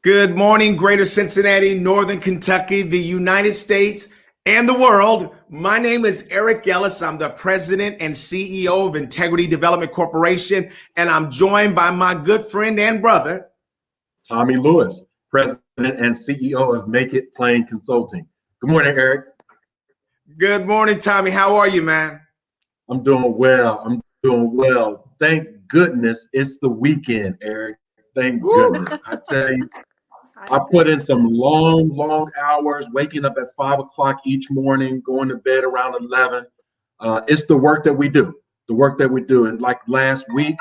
Good morning, Greater Cincinnati, Northern Kentucky, the United States, and the world. My name is Eric Ellis. I'm the president and CEO of Integrity Development Corporation, and I'm joined by my good friend and brother, Tommy Lewis, president and CEO of Make It Plain Consulting. Good morning, Eric. Good morning, Tommy. How are you, man? I'm doing well. Thank goodness it's the weekend, Eric. Thank goodness. I tell you, I put in some long hours, waking up at 5 o'clock each morning, going to bed around 11. It's the work that we do, And like last week,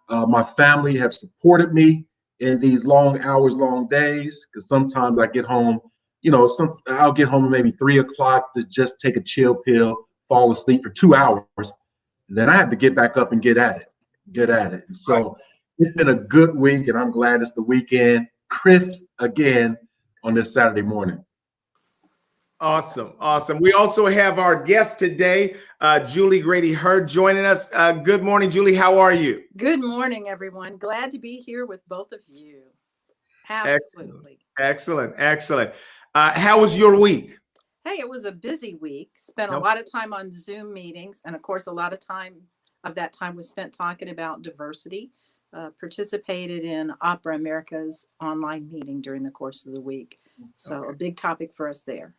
my family have supported me in these long hours, long days, because sometimes I get home, I'll get home at maybe 3 o'clock to just take a chill pill, fall asleep for 2 hours. And then I have to get back up and get at it. And so it's been a good week, and I'm glad it's the weekend. Crisp again on this Saturday morning. Awesome. We also have our guest today, Julie Grady Hurd, joining us. Good morning, Julie. How are you? Good morning, everyone. Glad to be here with both of you. Absolutely. Excellent. How was your week? Hey, it was a busy week. Spent a lot of time on Zoom meetings. And of course, a lot of that time was spent talking about diversity. Participated in Opera America's online meeting during the course of the week. So a big topic for us there.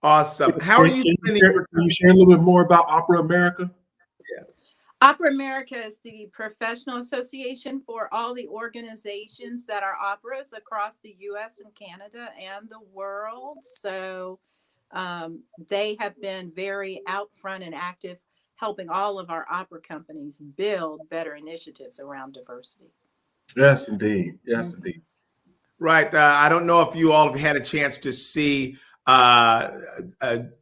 Awesome. How are you spending your time? Can you share a little bit more about Opera America? Yeah. Opera America is the professional association for all the organizations that are operas across the U.S. and Canada and the world. So they have been very out front and active, helping all of our opera companies build better initiatives around diversity. Yes, indeed. Right. I don't know if you all have had a chance to see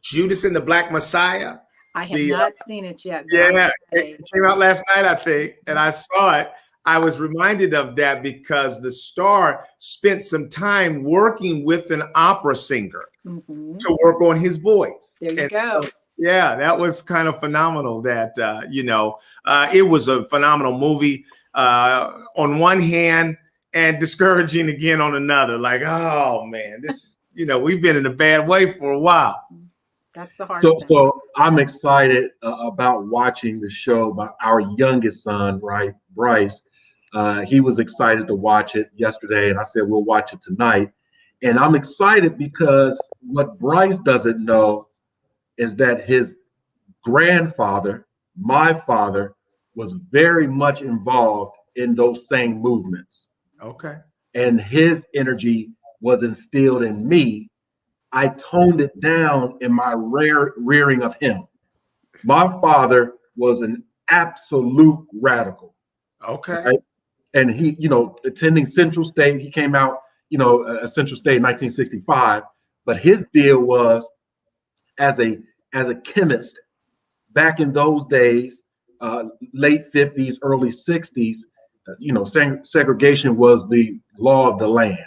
Judas and the Black Messiah. I have not seen it yet. Yeah, it came out last night, I think, and I saw it. I was reminded of that because the star spent some time working with an opera singer to work on his voice. There you go. Yeah, that was kind of phenomenal. That it was a phenomenal movie on one hand and discouraging again on another. Like, oh man, this we've been in a bad way for a while. That's the hard thing. So I'm excited about watching the show by our youngest son, right, Bryce. He was excited to watch it yesterday, and I said we'll watch it tonight. And I'm excited because what Bryce doesn't know is that his grandfather, my father, was very much involved in those same movements. Okay. And his energy was instilled in me. I toned it down in my rearing of him. My father was an absolute radical. Okay. Right? And he, attending Central State, he came out, Central State in 1965. But his deal was as a chemist back in those days, late 50s, early 60s, segregation was the law of the land.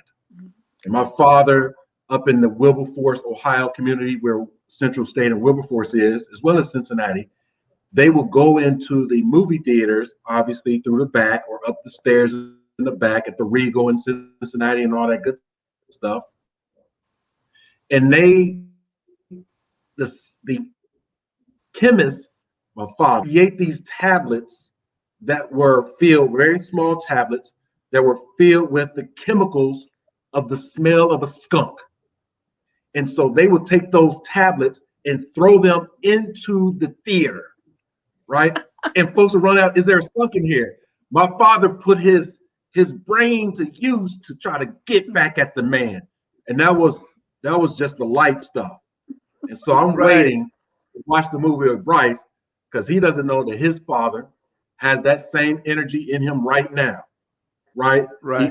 And my father, up in the Wilberforce, Ohio community where Central State and Wilberforce is, as well as Cincinnati, they will go into the movie theaters, obviously through the back or up the stairs in the back at the Regal in Cincinnati and all that good stuff. And the chemists, my father, create these tablets that were filled, very small tablets that were filled with the chemicals of the smell of a skunk. And so they would take those tablets and throw them into the theater, right? And folks would run out, is there a skunk in here? My father put his brain to use to try to get back at the man. And that was just the light stuff. And so I'm waiting to watch the movie with Bryce because he doesn't know that his father has that same energy in him right now, right?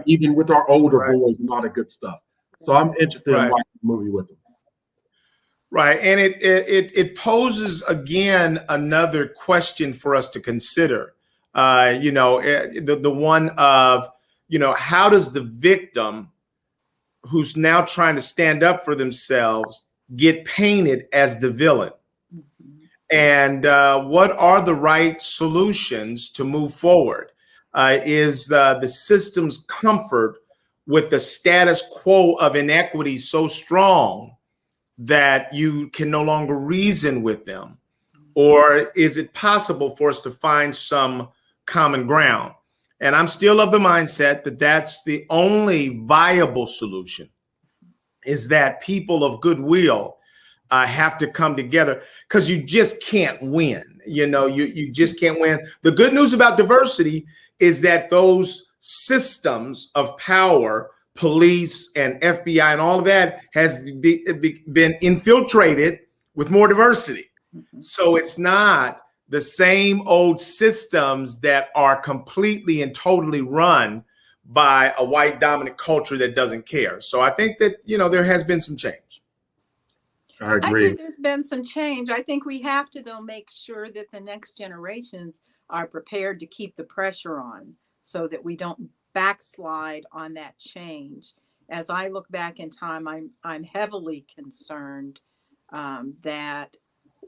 Even with our older boys and all that good stuff. So I'm interested in watching the movie with him. Right, and it poses again another question for us to consider. The one of how does the victim, who's now trying to stand up for themselves, get painted as the villain? And what are the right solutions to move forward? Is the system's comfort with the status quo of inequity so strong that you can no longer reason with them? Or is it possible for us to find some common ground? And I'm still of the mindset that that's the only viable solution, is that people of goodwill have to come together, because you just can't win. You just can't win. The good news about diversity is that those systems of power, police and FBI and all of that, has been infiltrated with more diversity. So it's not the same old systems that are completely and totally run by a white dominant culture that doesn't care. So I think that, there has been some change. I I agree. think there's been some change. I think we have to, though, make sure that the next generations are prepared to keep the pressure on so that we don't backslide on that change. As I look back in time, I'm heavily concerned that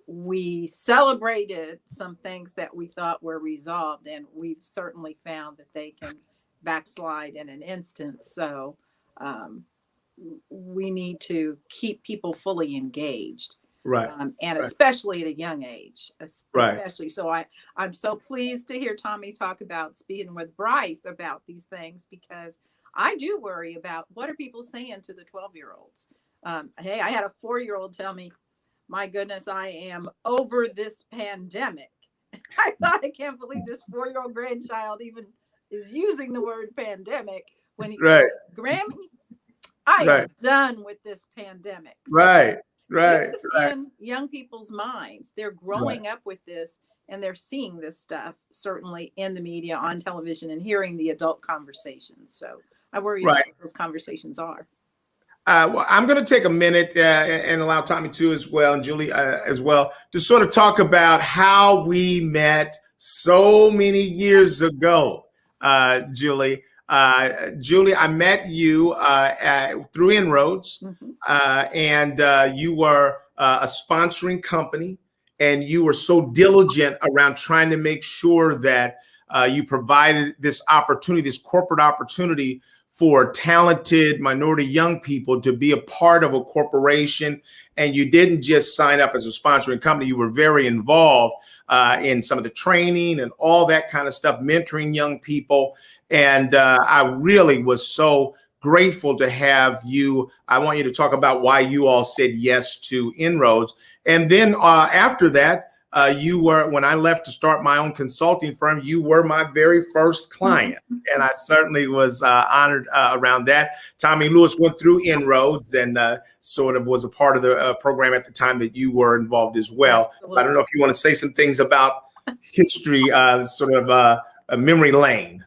we celebrated some things that we thought were resolved, and we've certainly found that they can backslide in an instant. So we need to keep people fully engaged, Right. and especially at a young age, Right. especially. So I'm so pleased to hear Tommy talk about speaking with Bryce about these things, because I do worry about what are people saying to the 12-year-olds. Hey, I had a 4-year-old tell me, my goodness, I am over this pandemic. I thought, I can't believe this 4-year-old grandchild even is using the word pandemic when he Right. goes, Grammy, I am Right. done with this pandemic. So Right. this is in young people's minds. They're growing up with this, and they're seeing this stuff, certainly in the media, on television, and hearing the adult conversations. So I worry about what those conversations are. Well, I'm going to take a minute and allow Tommy to as well, and Julie as well, to sort of talk about how we met so many years ago. Julie, I met you through En-ROADS, and you were a sponsoring company, and you were so diligent around trying to make sure that you provided this opportunity, this corporate opportunity, for talented minority young people to be a part of a corporation. And you didn't just sign up as a sponsoring company, you were very involved in some of the training and all that kind of stuff, mentoring young people. And I really was so grateful to have you. I want you to talk about why you all said yes to En-ROADS. And then after that, you were, when I left to start my own consulting firm, you were my very first client. And I certainly was honored around that. Tommy Lewis went through En-ROADS and sort of was a part of the program at the time that you were involved as well. I don't know if you want to say some things about history, sort of a memory lane.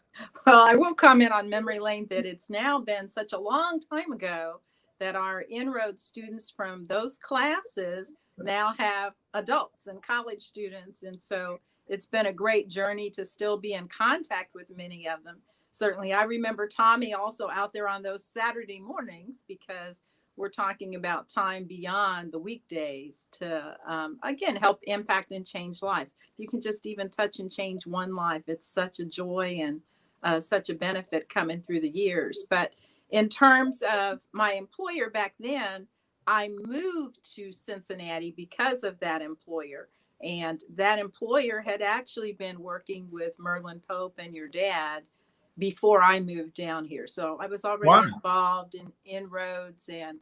Well, I will comment on memory lane that it's now been such a long time ago that our En-ROADS students from those classes now have adults and college students. And so it's been a great journey to still be in contact with many of them. Certainly, I remember Tommy also out there on those Saturday mornings, because we're talking about time beyond the weekdays to, again, help impact and change lives. If you can just even touch and change one life, it's such a joy and such a benefit coming through the years. But in terms of my employer back then, I moved to Cincinnati because of that employer. And that employer had actually been working with Merlin Pope and your dad before I moved down here. So I was already involved in En-ROADS and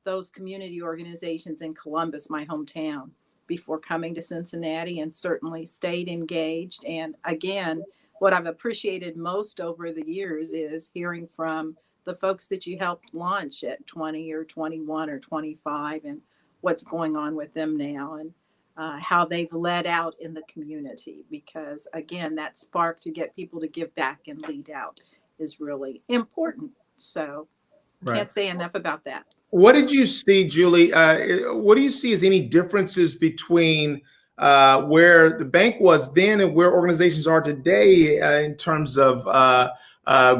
those community organizations in Columbus, my hometown, before coming to Cincinnati, and certainly stayed engaged. And again, what I've appreciated most over the years is hearing from the folks that you helped launch at 20 or 21 or 25, and what's going on with them now, and how they've led out in the community. Because again, that spark to get people to give back and lead out is really important. So can't say enough about that. What did you see, Julie? What do you see as any differences between where the bank was then and where organizations are today in terms of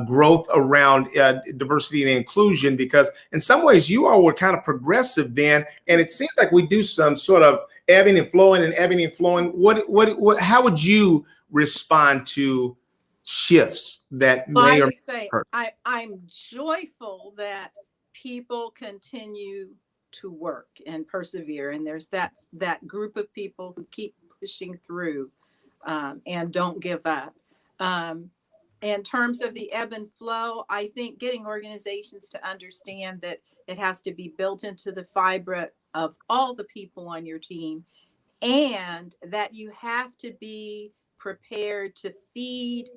growth around diversity and inclusion? Because in some ways you all were kind of progressive then, and it seems like we do some sort of ebbing and flowing and ebbing and flowing. How would you respond to shifts that Well, may I or would say hurt? I'm joyful that people continue to work and persevere, and there's that group of people who keep pushing through and don't give up. Um, in terms of the ebb and flow, I think getting organizations to understand that it has to be built into the fiber of all the people on your team, and that you have to be prepared to feed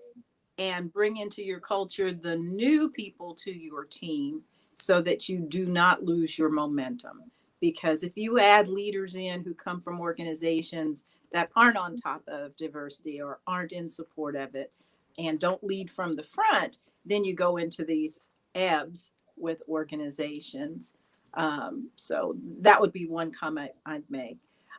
and bring into your culture the new people to your team so that you do not lose your momentum. Because if you add leaders in who come from organizations that aren't on top of diversity or aren't in support of it and don't lead from the front, then you go into these ebbs with organizations. So that would be one comment I'd make.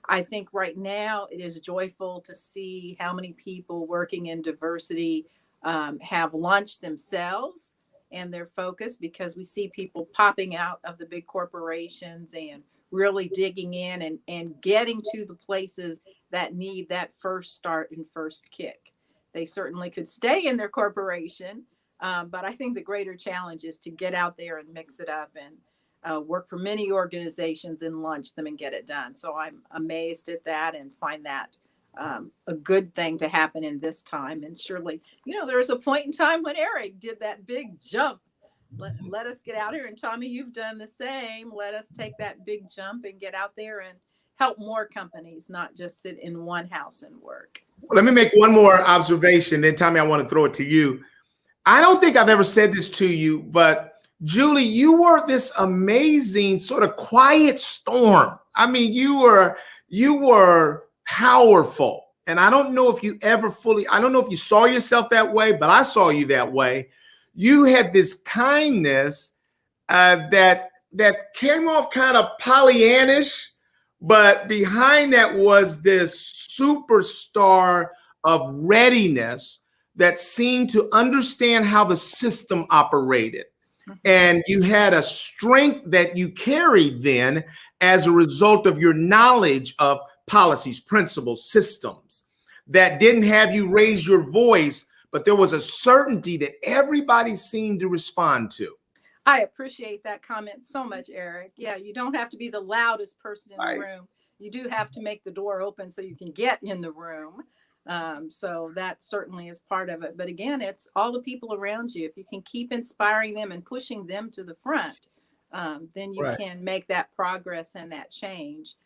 I think right now it is joyful to see how many people working in diversity have launched themselves and their focus, because we see people popping out of the big corporations and really digging in and getting to the places that need that first start and first kick. They certainly could stay in their corporation, but I think the greater challenge is to get out there and mix it up and work for many organizations and launch them and get it done. So I'm amazed at that and find that a good thing to happen in this time. And surely, there was a point in time when Eric did that big jump. Let us get out here. And Tommy, you've done the same. Let us take that big jump and get out there and help more companies, not just sit in one house and work. Let me make one more observation. Then, Tommy, I want to throw it to you. I don't think I've ever said this to you, but Julie, you were this amazing sort of quiet storm. I mean, you were powerful. And I don't know if you ever I don't know if you saw yourself that way, but I saw you that way. You had this kindness that came off kind of Pollyannish, but behind that was this superstar of readiness that seemed to understand how the system operated. And you had a strength that you carried then as a result of your knowledge of policies, principles, systems that didn't have you raise your voice, but there was a certainty that everybody seemed to respond to. I appreciate that comment so much, Eric. Yeah, you don't have to be the loudest person in the room. You do have to make the door open so you can get in the room. So that certainly is part of it. But again, it's all the people around you. If you can keep inspiring them and pushing them to the front, then you can make that progress and that change.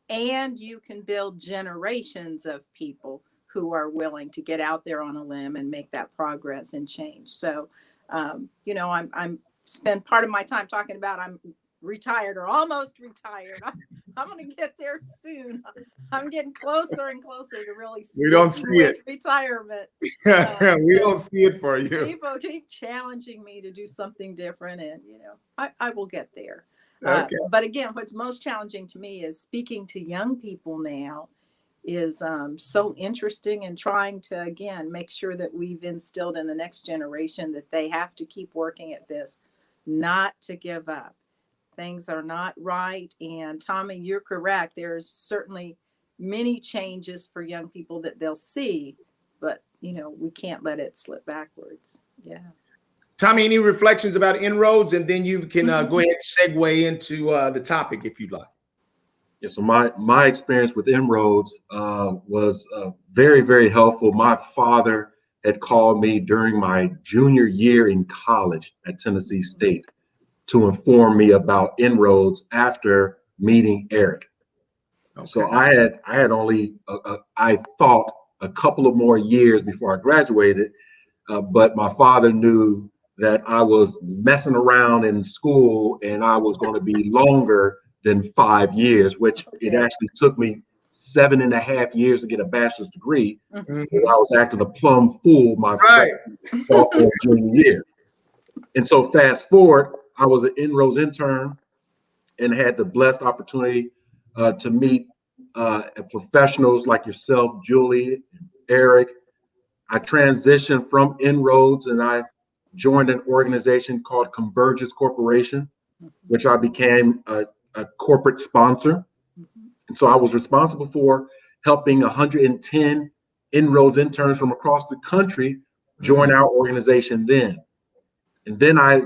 And you can build generations of people who are willing to get out there on a limb and make that progress and change. So, I'm spend part of my time talking about I'm retired or almost retired. I'm going to get there soon. I'm getting closer and closer to really we don't see it. Retirement. We don't see it for you. People keep challenging me to do something different, and I will get there. Okay. But again, what's most challenging to me is speaking to young people now is so interesting, and trying to, again, make sure that we've instilled in the next generation that they have to keep working at this, not to give up. Things are not right. And Tommy, you're correct. There's certainly many changes for young people that they'll see, but we can't let it slip backwards. Yeah. Tommy, any reflections about En-ROADS? And then you can go ahead and segue into the topic if you'd like. Yeah, so my experience with En-ROADS was very, very helpful. My father had called me during my junior year in college at Tennessee State to inform me about En-ROADS after meeting Eric. Okay. So I had only I thought a couple of more years before I graduated, but my father knew that I was messing around in school and I was going to be longer than 5 years, which it actually took me 7.5 years to get a bachelor's degree. Mm-hmm. I was acting a plum fool my sophomore junior year. And so fast forward, I was an En-ROADS intern and had the blessed opportunity to meet professionals like yourself, Julie, Eric. I transitioned from En-ROADS and I joined an organization called Convergence Corporation, which I became a corporate sponsor. And so I was responsible for helping 110 Inroads interns from across the country join our organization then. And then I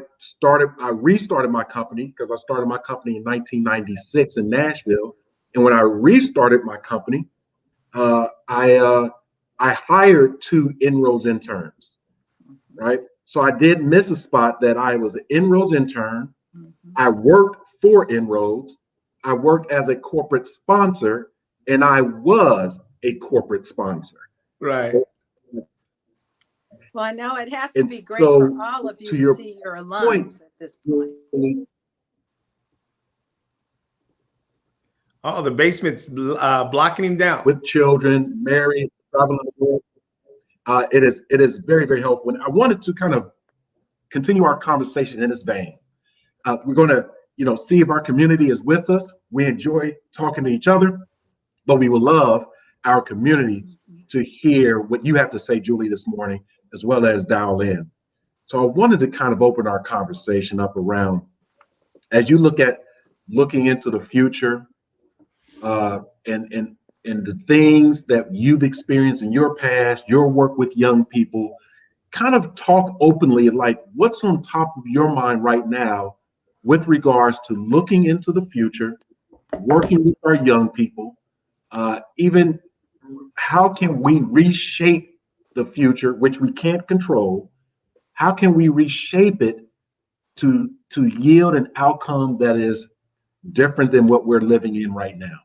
restarted my company because I started my company in 1996 in Nashville. And when I restarted my company, I hired 2 Inroads interns, right? So I did miss a spot that I was an Inroads intern. I worked for Inroads. I worked as a corporate sponsor, and I was a corporate sponsor. Right. Well, I know it has to And be great so, for all of you to to your see your alums point, at this point. Oh, the basement's blocking him down. With children, married, traveling the world, it is very, very helpful. And I wanted to kind of continue our conversation in this vein. We're going to, see if our community is with us. We enjoy talking to each other, but we would love our communities to hear what you have to say, Julie, this morning, as well as dial in. So I wanted to kind of open our conversation up around, as you looking into the future, and the things that you've experienced in your past, your work with young people, kind of talk openly, like what's on top of your mind right now with regards to looking into the future, working with our young people, even how can we reshape the future, which we can't control? How can we reshape it to yield an outcome that is different than what we're living in right now?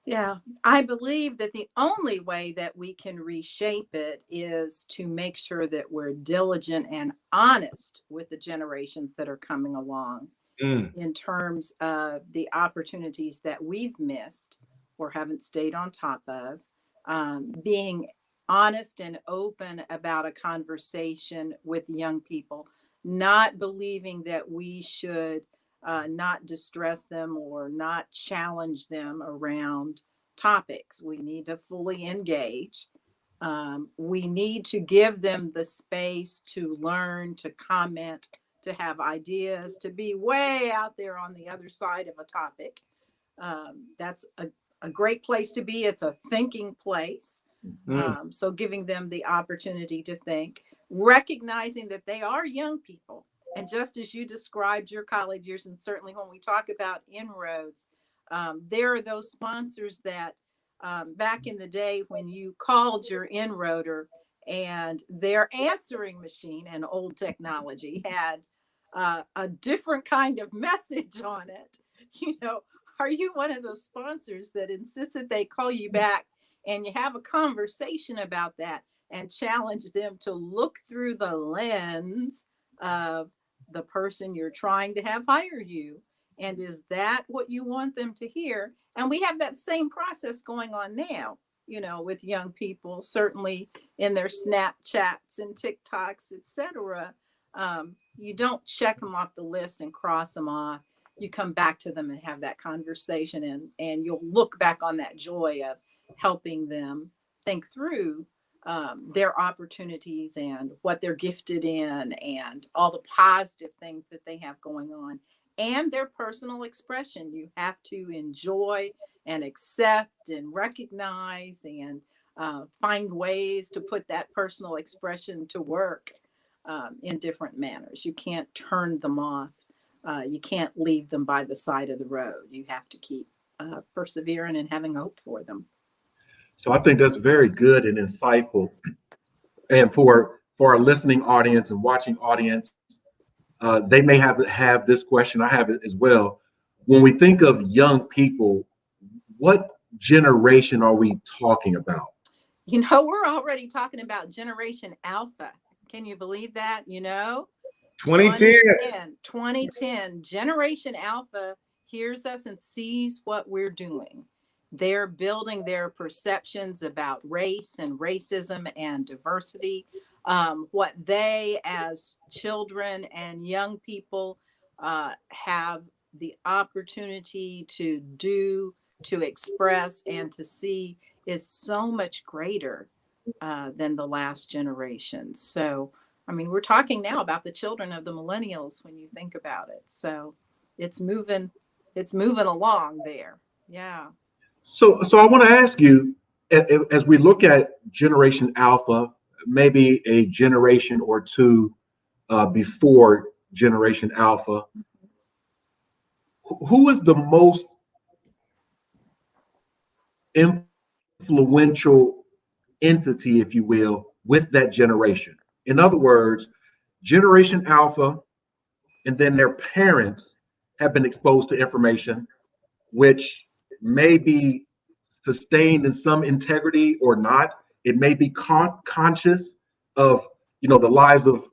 Yeah, I believe that the only way that we can reshape it is to make sure that we're diligent and honest with the generations that are coming along in terms of the opportunities that we've missed or haven't stayed on top of, being honest and open about a conversation with young people, not believing that we should not distress them or not challenge them around topics. We need to fully engage. We need to give them the space to learn, to comment, to have ideas, to be way out there on the other side of a topic. That's a great place to be. It's a thinking place. So giving them the opportunity to think, recognizing that they are young people. And just as you described your college years, and certainly when we talk about Inroads, there are those sponsors that back in the day when you called your Inroader and their answering machine and old technology had a different kind of message on it. Are you one of those sponsors that insists that they call you back and you have a conversation about that and challenge them to look through the lens of the person you're trying to have hire you? And is that what you want them to hear? And we have that same process going on now, with young people, certainly in their Snapchats and TikToks, etc. You don't check them off the list and cross them off. You come back to them and have that conversation, and you'll look back on that joy of helping them think through their opportunities and what they're gifted in and all the positive things that they have going on and their personal expression. You have to enjoy and accept and recognize and find ways to put that personal expression to work in different manners. You can't turn them off. You can't leave them by the side of the road. You have to keep persevering and having hope for them. So I think that's very good and insightful. And for our listening audience and watching audience, they may have this question. I have it as well. When we think of young people, what generation are we talking about? We're already talking about Generation Alpha. Can you believe that? 2010, Generation Alpha hears us and sees what we're doing. They're building their perceptions about race and racism and diversity. What they, as children and young people, have the opportunity to do, to express, and to see is so much greater than the last generation. So, we're talking now about the children of the millennials when you think about it. So it's moving along there. Yeah. So I want to ask you, as we look at Generation Alpha, maybe a generation or two before Generation Alpha, who is the most influential entity, if you will, with that generation? In other words, Generation Alpha and then their parents have been exposed to information which may be sustained in some integrity or not. It may be conscious of, the lives of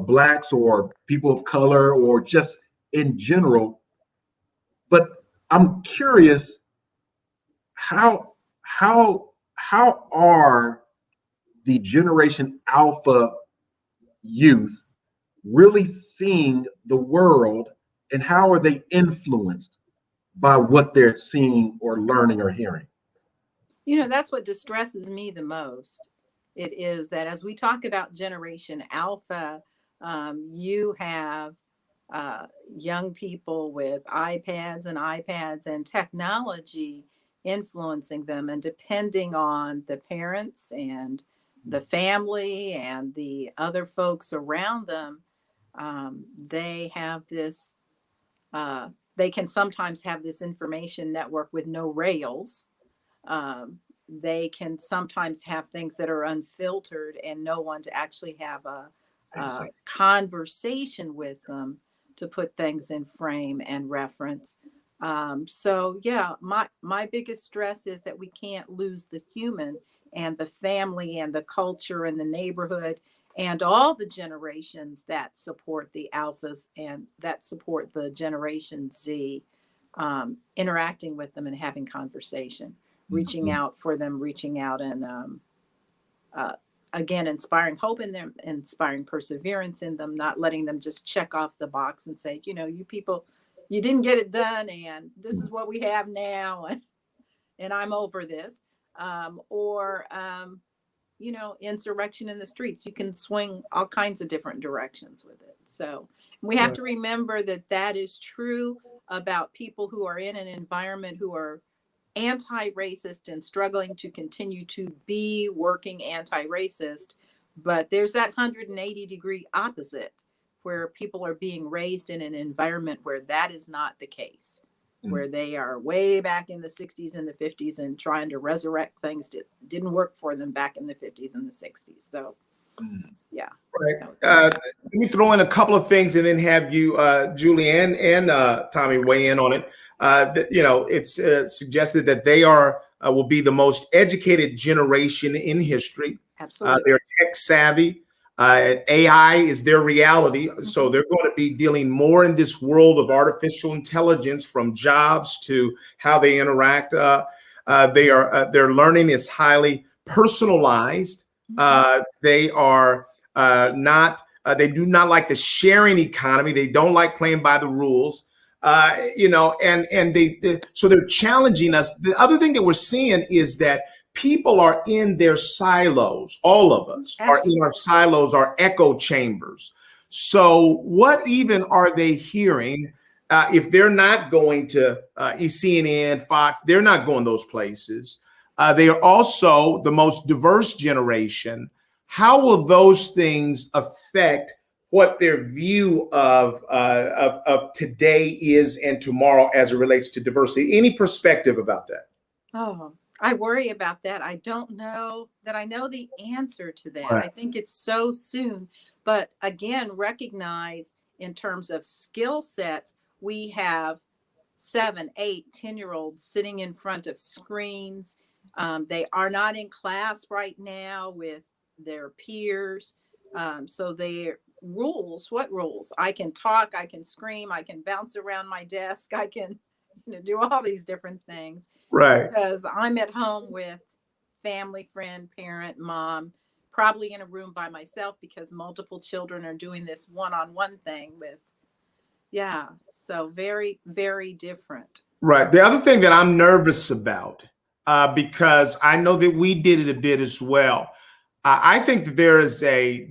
blacks or people of color or just in general. But I'm curious, how how are the Generation Alpha youth really seeing the world, and how are they influenced by what they're seeing or learning or hearing? That's what distresses me the most. It is that as we talk about Generation Alpha, you have young people with iPads and technology influencing them, and depending on the parents and the family and the other folks around them, they have this. They can sometimes have this information network with no rails. They can sometimes have things that are unfiltered and no one to actually have a Exactly. conversation with them to put things in frame and reference. So yeah, my biggest stress is that we can't lose the human and the family and the culture and the neighborhood and all the generations that support the alphas and that support the Generation Z, interacting with them and having conversation, reaching Mhm. out for them, reaching out and uh, again, inspiring hope in them, inspiring perseverance in them, not letting them just check off the box and say, you people, you didn't get it done, and this is what we have now, and I'm over this. Or insurrection in the streets. You can swing all kinds of different directions with it. So we have Right. to remember that that is true about people who are in an environment who are anti-racist and struggling to continue to be working anti-racist. But there's that 180-degree opposite where people are being raised in an environment where that is not the case, where they are way back in the 60s and the 50s and trying to resurrect things that didn't work for them back in the 50s and the 60s. So Mm. yeah. Right. Let me throw in a couple of things and then have you, Julie and Tommy, weigh in on it. It's suggested that they will be the most educated generation in history. Absolutely. They're tech savvy. AI is their reality. So they're going to be dealing more in this world of artificial intelligence, from jobs to how they interact. Their learning is highly personalized. They are they do not like the sharing economy. They don't like playing by the rules. So they're challenging us. The other thing that we're seeing is that people are in their silos. All of us are in our silos, our echo chambers. So what even are they hearing? If they're not going to CNN, Fox, they're not going those places. They are also the most diverse generation. How will those things affect what their view of today is and tomorrow as it relates to diversity? Any perspective about that? Oh, I worry about that. I don't know that I know the answer to that. Right. I think it's so soon. But again, recognize in terms of skill sets, we have 7, 8, 10-year-olds sitting in front of screens. They are not in class right now with their peers. So their rules, what rules? I can talk, I can scream, I can bounce around my desk, I can do all these different things Right. because I'm at home with family, friend, parent, mom, probably in a room by myself because multiple children are doing this one-on-one thing with, yeah. So very, very different. Right. The other thing that I'm nervous about, because I know that we did it a bit as well. I think that there is a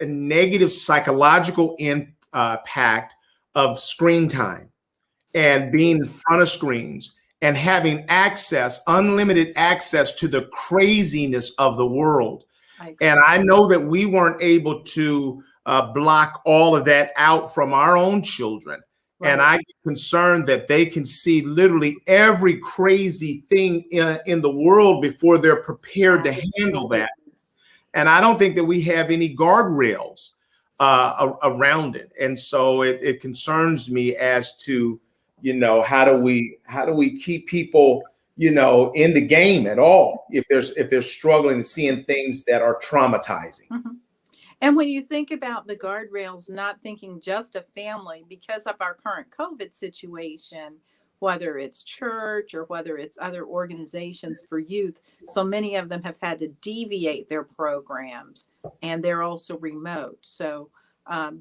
negative psychological impact of screen time and being in front of screens. and having access, unlimited access to the craziness of the world. And I know that we weren't able to block all of that out from our own children. Right. And I get concerned that they can see literally every crazy thing in the world before they're prepared to handle that. And I don't think that we have any guardrails around it. And so it concerns me as to, you know, how do we keep people, you know, in the game at all if they're struggling and seeing things that are traumatizing. Mm-hmm. And when you think about the guardrails, not thinking just of family, because of our current COVID situation, whether it's church or whether it's other organizations for youth, so many of them have had to deviate their programs, and they're also remote. So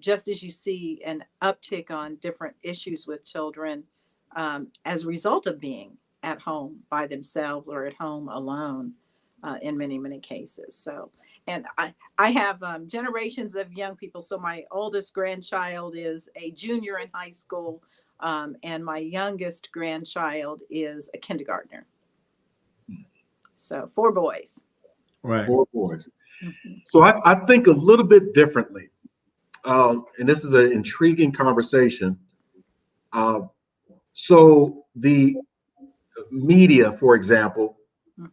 just as you see an uptick on different issues with children as a result of being at home by themselves or at home alone in many, many cases. So, and I have generations of young people. So my oldest grandchild is a junior in high school, and my youngest grandchild is a kindergartner. So 4 boys. Right. 4 boys. Mm-hmm. So I think a little bit differently. And this is an intriguing conversation. So the media, for example,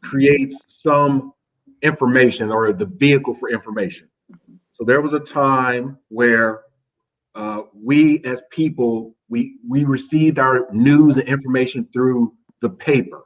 creates some information or the vehicle for information. So there was a time where we as people, we received our news and information through the paper.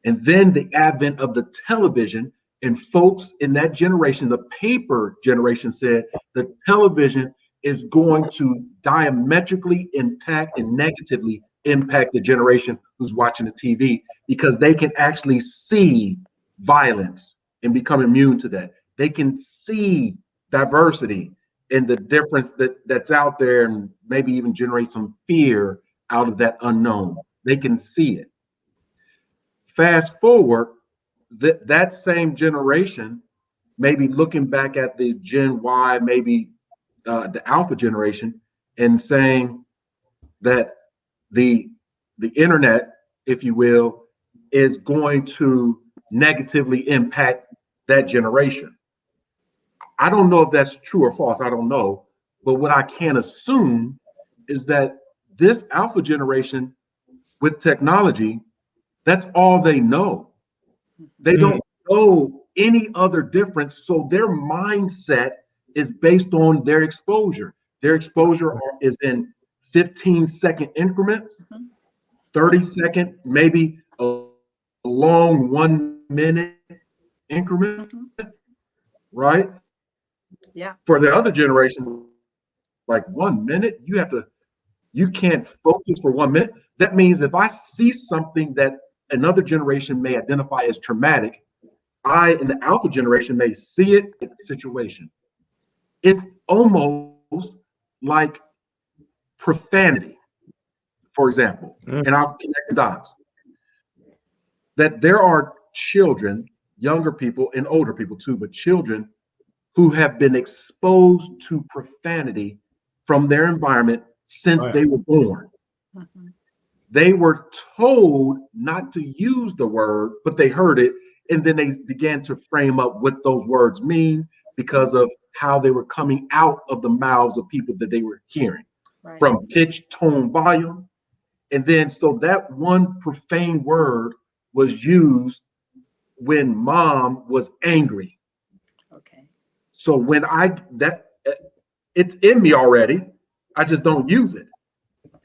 And then the advent of the television, and folks in that generation, the paper generation, said the television is going to diametrically impact and negatively impact the generation who's watching the TV, because they can actually see violence and become immune to that. They can see diversity and the difference that's out there, and maybe even generate some fear out of that unknown. They can see it. Fast forward, that same generation, maybe looking back at the Gen Y, maybe the Alpha generation, and saying that the internet, if you will, is going to negatively impact that generation. I don't know if that's true or false. I don't know. But what I can assume is that this Alpha generation with technology, that's all they know. They don't know any other difference. So their mindset is based on their exposure. Their exposure is in 15-second increments, 30-second, maybe a long 1 minute increment, right? Yeah. For the other generation, like 1 minute, you can't focus for 1 minute. That means if I see something that another generation may identify as traumatic, I, in the Alpha generation, may see it in the situation. It's almost like profanity, for example, and I'll connect the dots. That there are children, younger people and older people too, but children who have been exposed to profanity from their environment since they were born. Mm-hmm. They were told not to use the word, but they heard it, and then they began to frame up what those words mean because of how they were coming out of the mouths of people that they were hearing, from pitch, tone, volume. And then so that one profane word was used when mom was angry. Okay. So when it's in me already, I just don't use it.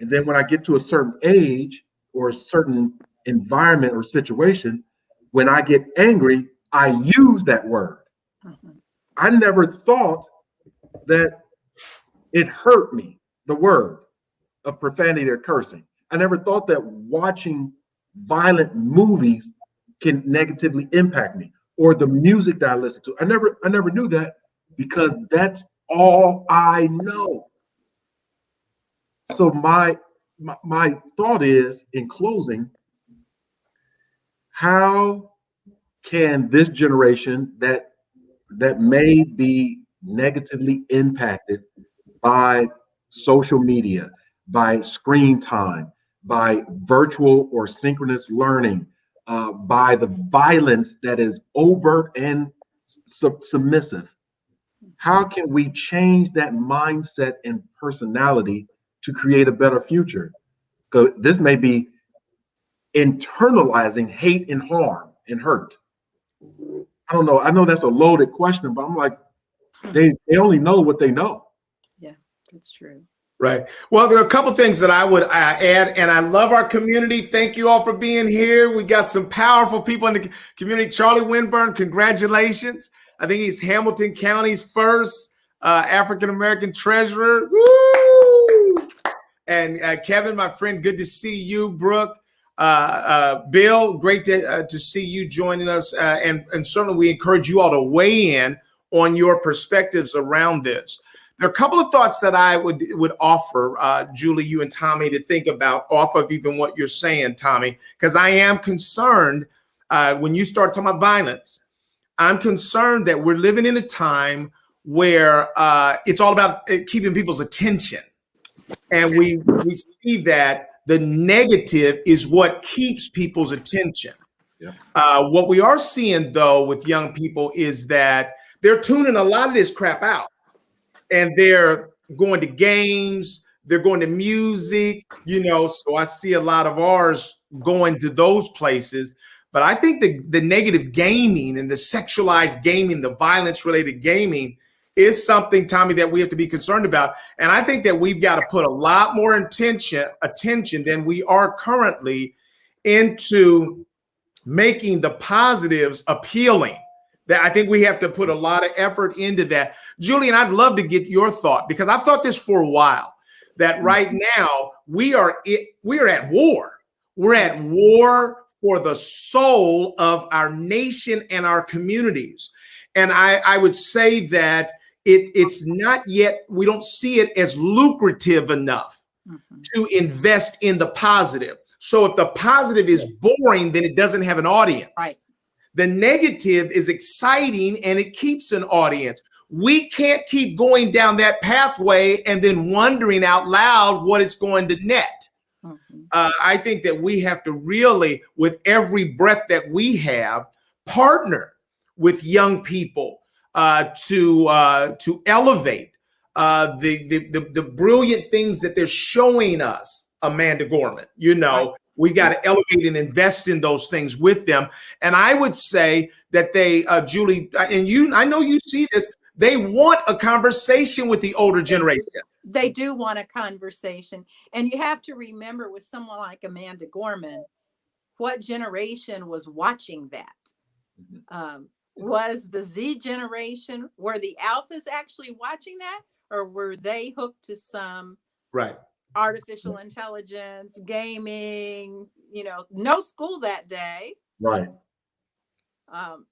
And then when I get to a certain age or a certain environment or situation, when I get angry, I use that word. Mm-hmm. I never thought that it hurt me, the word of profanity or cursing. I never thought that watching violent movies can negatively impact me, or the music that I listen to. I never knew that, because that's all I know. So my thought is, in closing, how can this generation that may be negatively impacted by social media, by screen time, by virtual or synchronous learning, by the violence that is overt and submissive. How can we change that mindset and personality to create a better future? Because this may be internalizing hate and harm and hurt. I don't know. I know that's a loaded question, but I'm like, they only know what they know. Yeah, that's true. Right. Well, there are a couple things that I would add, and I love our community. Thank you all for being here. We got some powerful people in the community. Charlie Winburn, congratulations. I think he's Hamilton County's first African-American treasurer. Woo! And Kevin, my friend, good to see you. Brooke, Bill, great to see you joining us. And certainly we encourage you all to weigh in on your perspectives around this. There are a couple of thoughts that I would offer, Julie, you and Tommy, to think about off of even what you're saying, Tommy, because I am concerned when you start talking about violence. I'm concerned that we're living in a time where it's all about keeping people's attention. And we see that the negative is what keeps people's attention. Yeah. What we are seeing, though, with young people is that they're tuning a lot of this crap out. And they're going to games, they're going to music, so I see a lot of ours going to those places. But I think the negative gaming and the sexualized gaming, the violence related gaming is something, Tommy, that we have to be concerned about. And I think that we've got to put a lot more attention than we are currently into making the positives appealing. That I think we have to put a lot of effort into that. Julian, I'd love to get your thought, because I've thought this for a while, that right now we are at war. We're at war for the soul of our nation and our communities. And I would say that it's not yet, we don't see it as lucrative enough to invest in the positive. So if the positive is boring, then it doesn't have an audience. Right. The negative is exciting and it keeps an audience. We can't keep going down that pathway and then wondering out loud what it's going to net. I think that we have to really, with every breath that we have, partner with young people to elevate the brilliant things that they're showing us, Amanda Gorman. We got to elevate and invest in those things with them. And I would say that they, Julie, and you, I know you see this, they want a conversation with the older generation. They do want a conversation. And you have to remember, with someone like Amanda Gorman, what generation was watching that? Was the Z generation, were the alphas actually watching that? Or were they hooked to some artificial intelligence, gaming, no school that day. Right.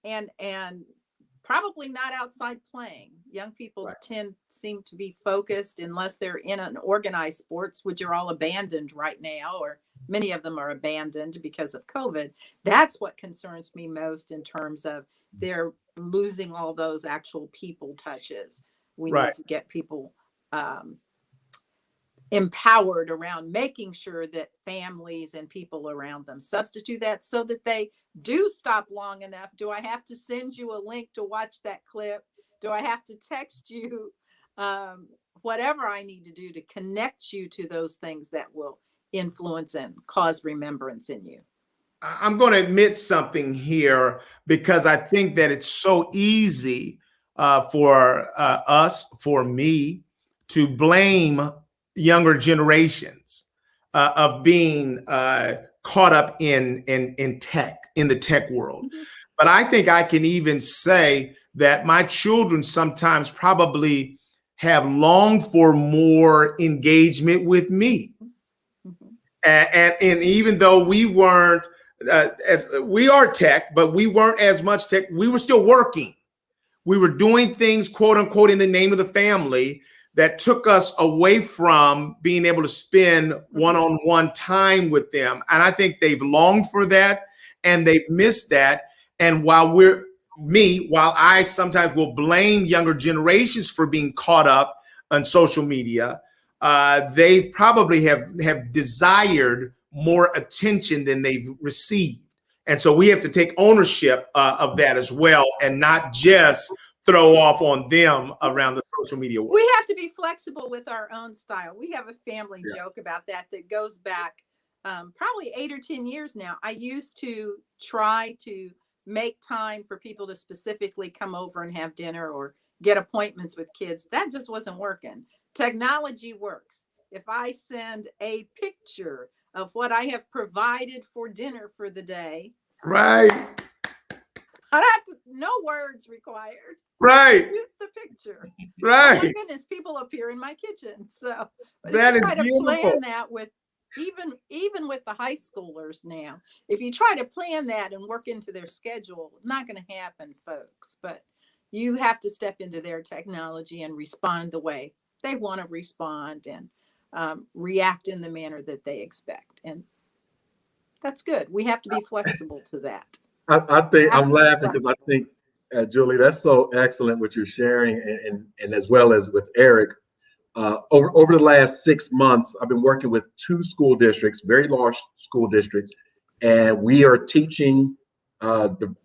And probably not outside playing. Young people seem to be focused, unless they're in an organized sports, which are all abandoned right now, or many of them are abandoned because of COVID. That's what concerns me most, in terms of they're losing all those actual people touches. We need to get people empowered around making sure that families and people around them substitute that, so that they do stop long enough. Do I have to send you a link to watch that clip? Do I have to text you? Whatever I need to do to connect you to those things that will influence and cause remembrance in you. I'm going to admit something here, because I think that it's so easy for me, to blame younger generations of being caught up in tech, in the tech world. But I think I can even say that my children sometimes probably have longed for more engagement with me. And even though we weren't we are tech, but we weren't as much tech, we were still working. We were doing things, quote unquote, in the name of the family, that took us away from being able to spend one-on-one time with them. And I think they've longed for that, and they've missed that. And while I sometimes will blame younger generations for being caught up on social media, they probably have desired more attention than they've received. And so we have to take ownership of that as well, and not just throw off on them around the social media world. We have to be flexible with our own style. We have a family joke about that goes back probably 8 or 10 years now. I used to try to make time for people to specifically come over and have dinner or get appointments with kids. That just wasn't working. Technology works. If I send a picture of what I have provided for dinner for the day, Right. I have to, no words required. Right. Shoot the picture. Right. Oh my goodness, people appear in my kitchen. So but that if is you try to beautiful. plan that with even with the high schoolers now, if you try to plan that and work into their schedule, not going to happen, folks. But you have to step into their technology and respond the way they want to respond, and react in the manner that they expect. And that's good. We have to be flexible to that. I think Have I'm to be laughing because I think, Julie, that's so excellent what you're sharing, and as well as with Eric. Over the last 6 months, I've been working with 2 school districts, very large school districts, and we are teaching,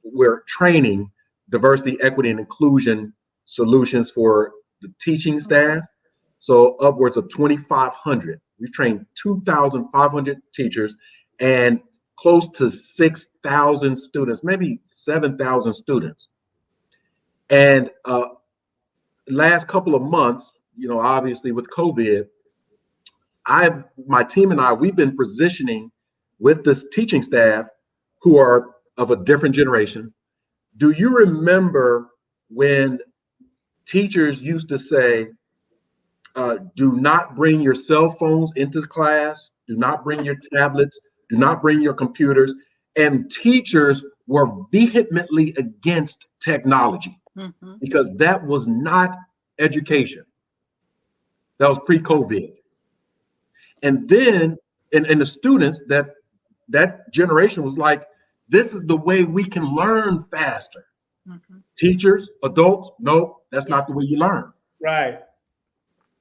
we're training diversity, equity, and inclusion solutions for the teaching staff. So upwards of 2,500. We've trained 2,500 teachers and close to 6,000 students, maybe 7,000 students. And last couple of months, obviously with COVID, my team and I, we've been positioning with this teaching staff who are of a different generation. Do you remember when teachers used to say, do not bring your cell phones into class, do not bring your tablets, do not bring your computers, and teachers were vehemently against technology because that was not education. That was pre-COVID. And then, and the students, that generation was like, this is the way we can learn faster. Teachers, adults, no, that's not the way you learn. Right.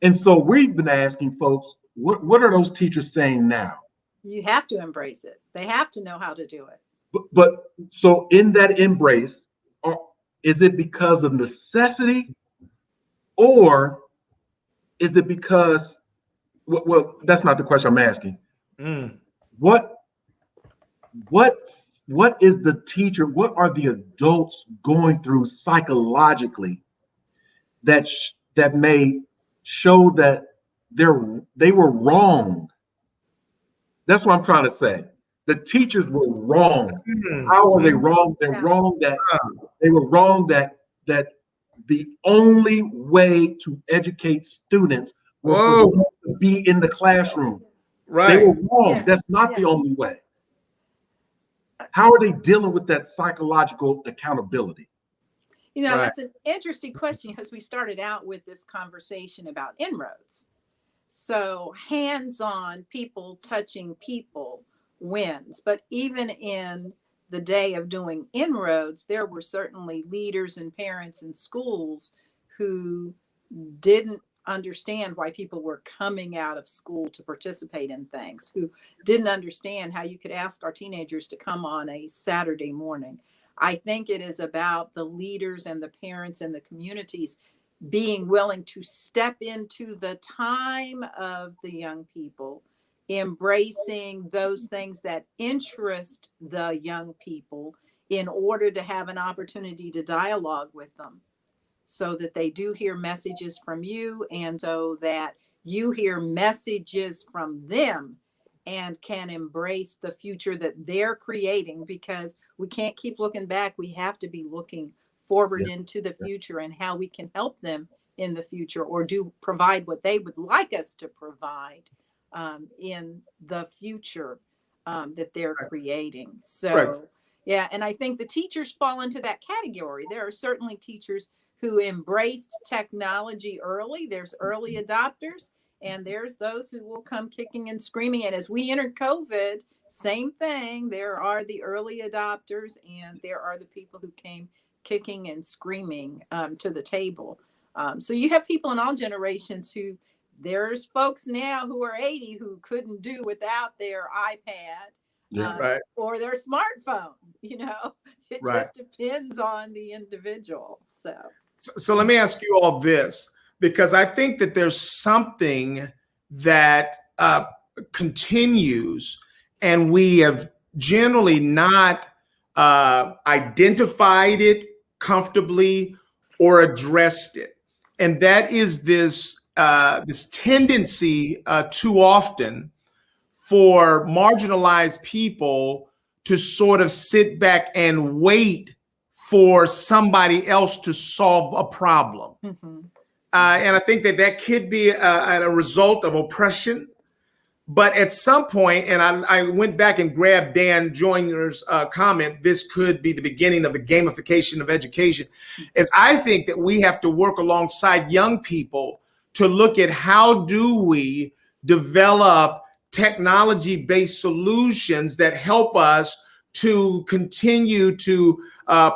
And so we've been asking folks, what are those teachers saying now? You have to embrace it. They have to know how to do it. But so in that embrace, is it because of necessity, or is it because, well, that's not the question I'm asking. What is the teacher, what are the adults going through psychologically that may show that they were wrong? That's what I'm trying to say. The teachers were wrong. How are they wrong? They're wrong that they were wrong that the only way to educate students was for them to be in the classroom. Right. They were wrong. That's not the only way. How are they dealing with that psychological accountability? That's an interesting question, because we started out with this conversation about inroads. So hands-on, people touching people wins. But even in the day of doing inroads, there were certainly leaders and parents in schools who didn't understand why people were coming out of school to participate in things, who didn't understand how you could ask our teenagers to come on a Saturday morning. I think it is about the leaders and the parents and the communities being willing to step into the time of the young people, embracing those things that interest the young people in order to have an opportunity to dialogue with them, so that they do hear messages from you, and so that you hear messages from them and can embrace the future that they're creating, because we can't keep looking back. We have to be looking forward into the future and how we can help them in the future, or provide what they would like us to provide in the future that they're creating. So, yeah, and I think the teachers fall into that category. There are certainly teachers who embraced technology early. There's early adopters, and there's those who will come kicking and screaming. And as we entered COVID, same thing. There are the early adopters, and there are the people who came kicking and screaming to the table. So you have people in all generations who there's folks now who are 80 who couldn't do without their iPad Yeah. Right. or their smartphone. You know, it Right. just depends on the individual. So let me ask you all this, because I think that there's something that continues, and we have generally not identified it comfortably or addressed it, and that is this this tendency too often for marginalized people to sort of sit back and wait for somebody else to solve a problem. Mhm. And I think that that could be a result of oppression. But at some point, and I went back and grabbed Dan Joyner's comment, this could be the beginning of the gamification of education, is I think that we have to work alongside young people to look at how do we develop technology-based solutions that help us to continue to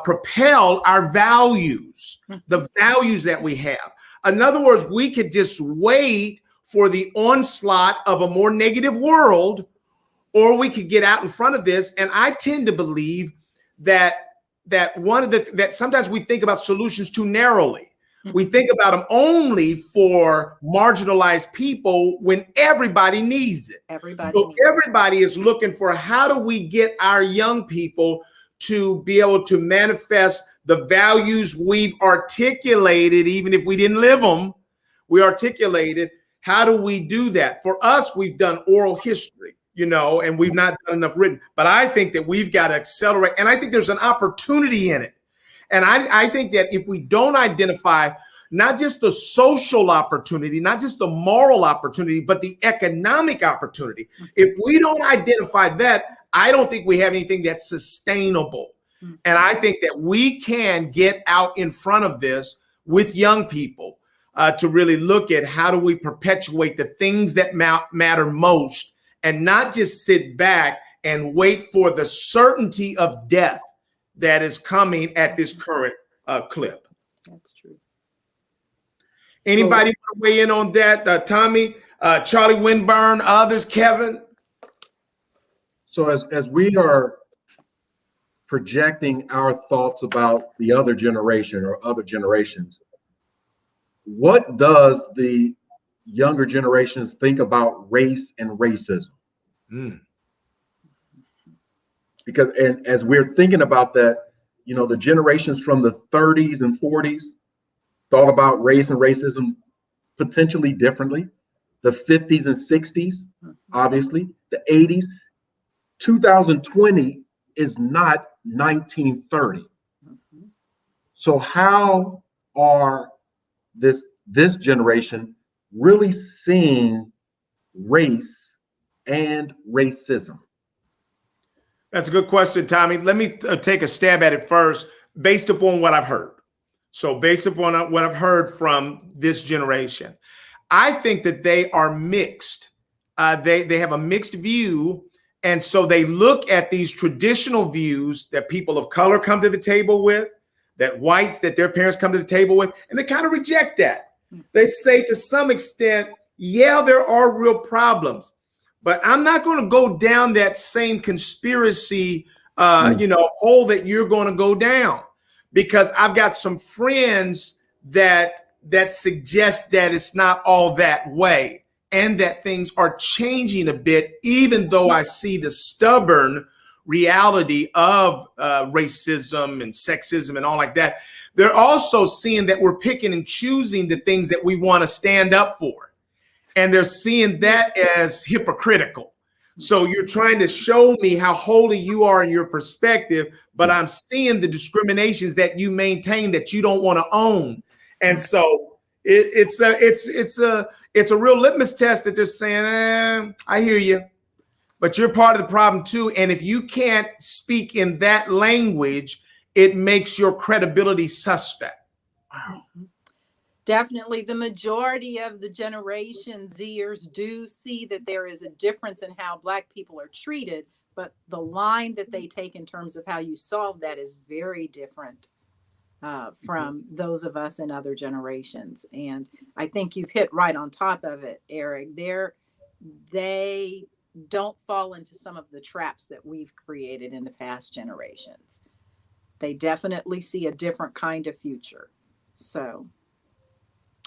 propel our values, the values that we have. In other words, we could just wait for the onslaught of a more negative world, or we could get out in front of this. And I tend to believe that that sometimes we think about solutions too narrowly. We think about them only for marginalized people when everybody needs it. So everybody is looking for, how do we get our young people to be able to manifest the values we've articulated, even if we didn't live them, we articulated. How do we do that? For us, we've done oral history, you know, and we've not done enough written. But I think that we've got to accelerate. And I think there's an opportunity in it. And I think that if we don't identify not just the social opportunity, not just the moral opportunity, but the economic opportunity, if we don't identify that, I don't think we have anything that's sustainable. And I think that we can get out in front of this with young people to really look at how do we perpetuate the things that matter most, and not just sit back and wait for the certainty of death that is coming at this current clip. That's true. Anybody want to weigh in on that? Tommy, Charlie Winburn, others, Kevin? So as we are projecting our thoughts about the other generation or other generations, what does the younger generations think about race and racism? Because, and as we're thinking about that, you know, the generations from the 30s and 40s thought about race and racism potentially differently. The 50s and 60s, obviously, the 80s. 2020 is not 1930. So how are this generation really seeing race and racism? That's a good question, Tommy. Let me take a stab at it first, based upon what I've heard. So based upon what I've heard from this generation, I think that they are mixed. They have a mixed view. And so they look at these traditional views that people of color come to the table with, that whites, that their parents come to the table with, and they kind of reject that. They say to some extent, yeah, there are real problems, but I'm not going to go down that same conspiracy, hole that you're going to go down, because I've got some friends that suggest that it's not all that way, and that things are changing a bit, even though I see the stubborn reality of racism and sexism and all like that. They're also seeing that we're picking and choosing the things that we want to stand up for. And they're seeing that as hypocritical. So you're trying to show me how holy you are in your perspective, but I'm seeing the discriminations that you maintain that you don't want to own. And so it's a real litmus test that they're saying, I hear you, but you're part of the problem too. And if you can't speak in that language, it makes your credibility suspect. Wow. Definitely, the majority of the Generation Zers do see that there is a difference in how Black people are treated, but the line that they take in terms of how you solve that is very different. from those of us in other generations. And I think you've hit right on top of it, Eric. They don't fall into some of the traps that we've created in the past generations. They definitely see a different kind of future. So,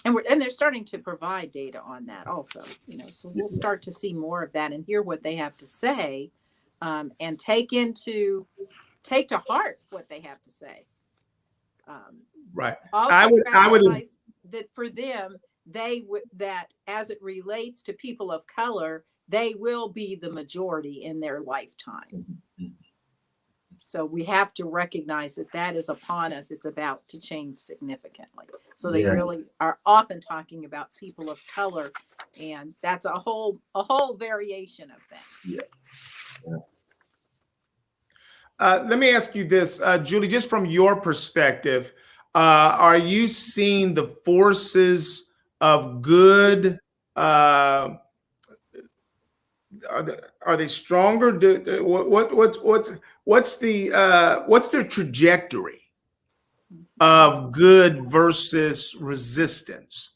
and they're starting to provide data on that also, so we'll start to see more of that and hear what they have to say, and take to heart what they have to say. Right. Also I would recognize that for them, that as it relates to people of color, they will be the majority in their lifetime. So we have to recognize that is upon us. It's about to change significantly. So they really are often talking about people of color, and that's a whole variation of things. Let me ask you this, Julie, just from your perspective, are you seeing the forces of good? Are they stronger? What's their trajectory of good versus resistance?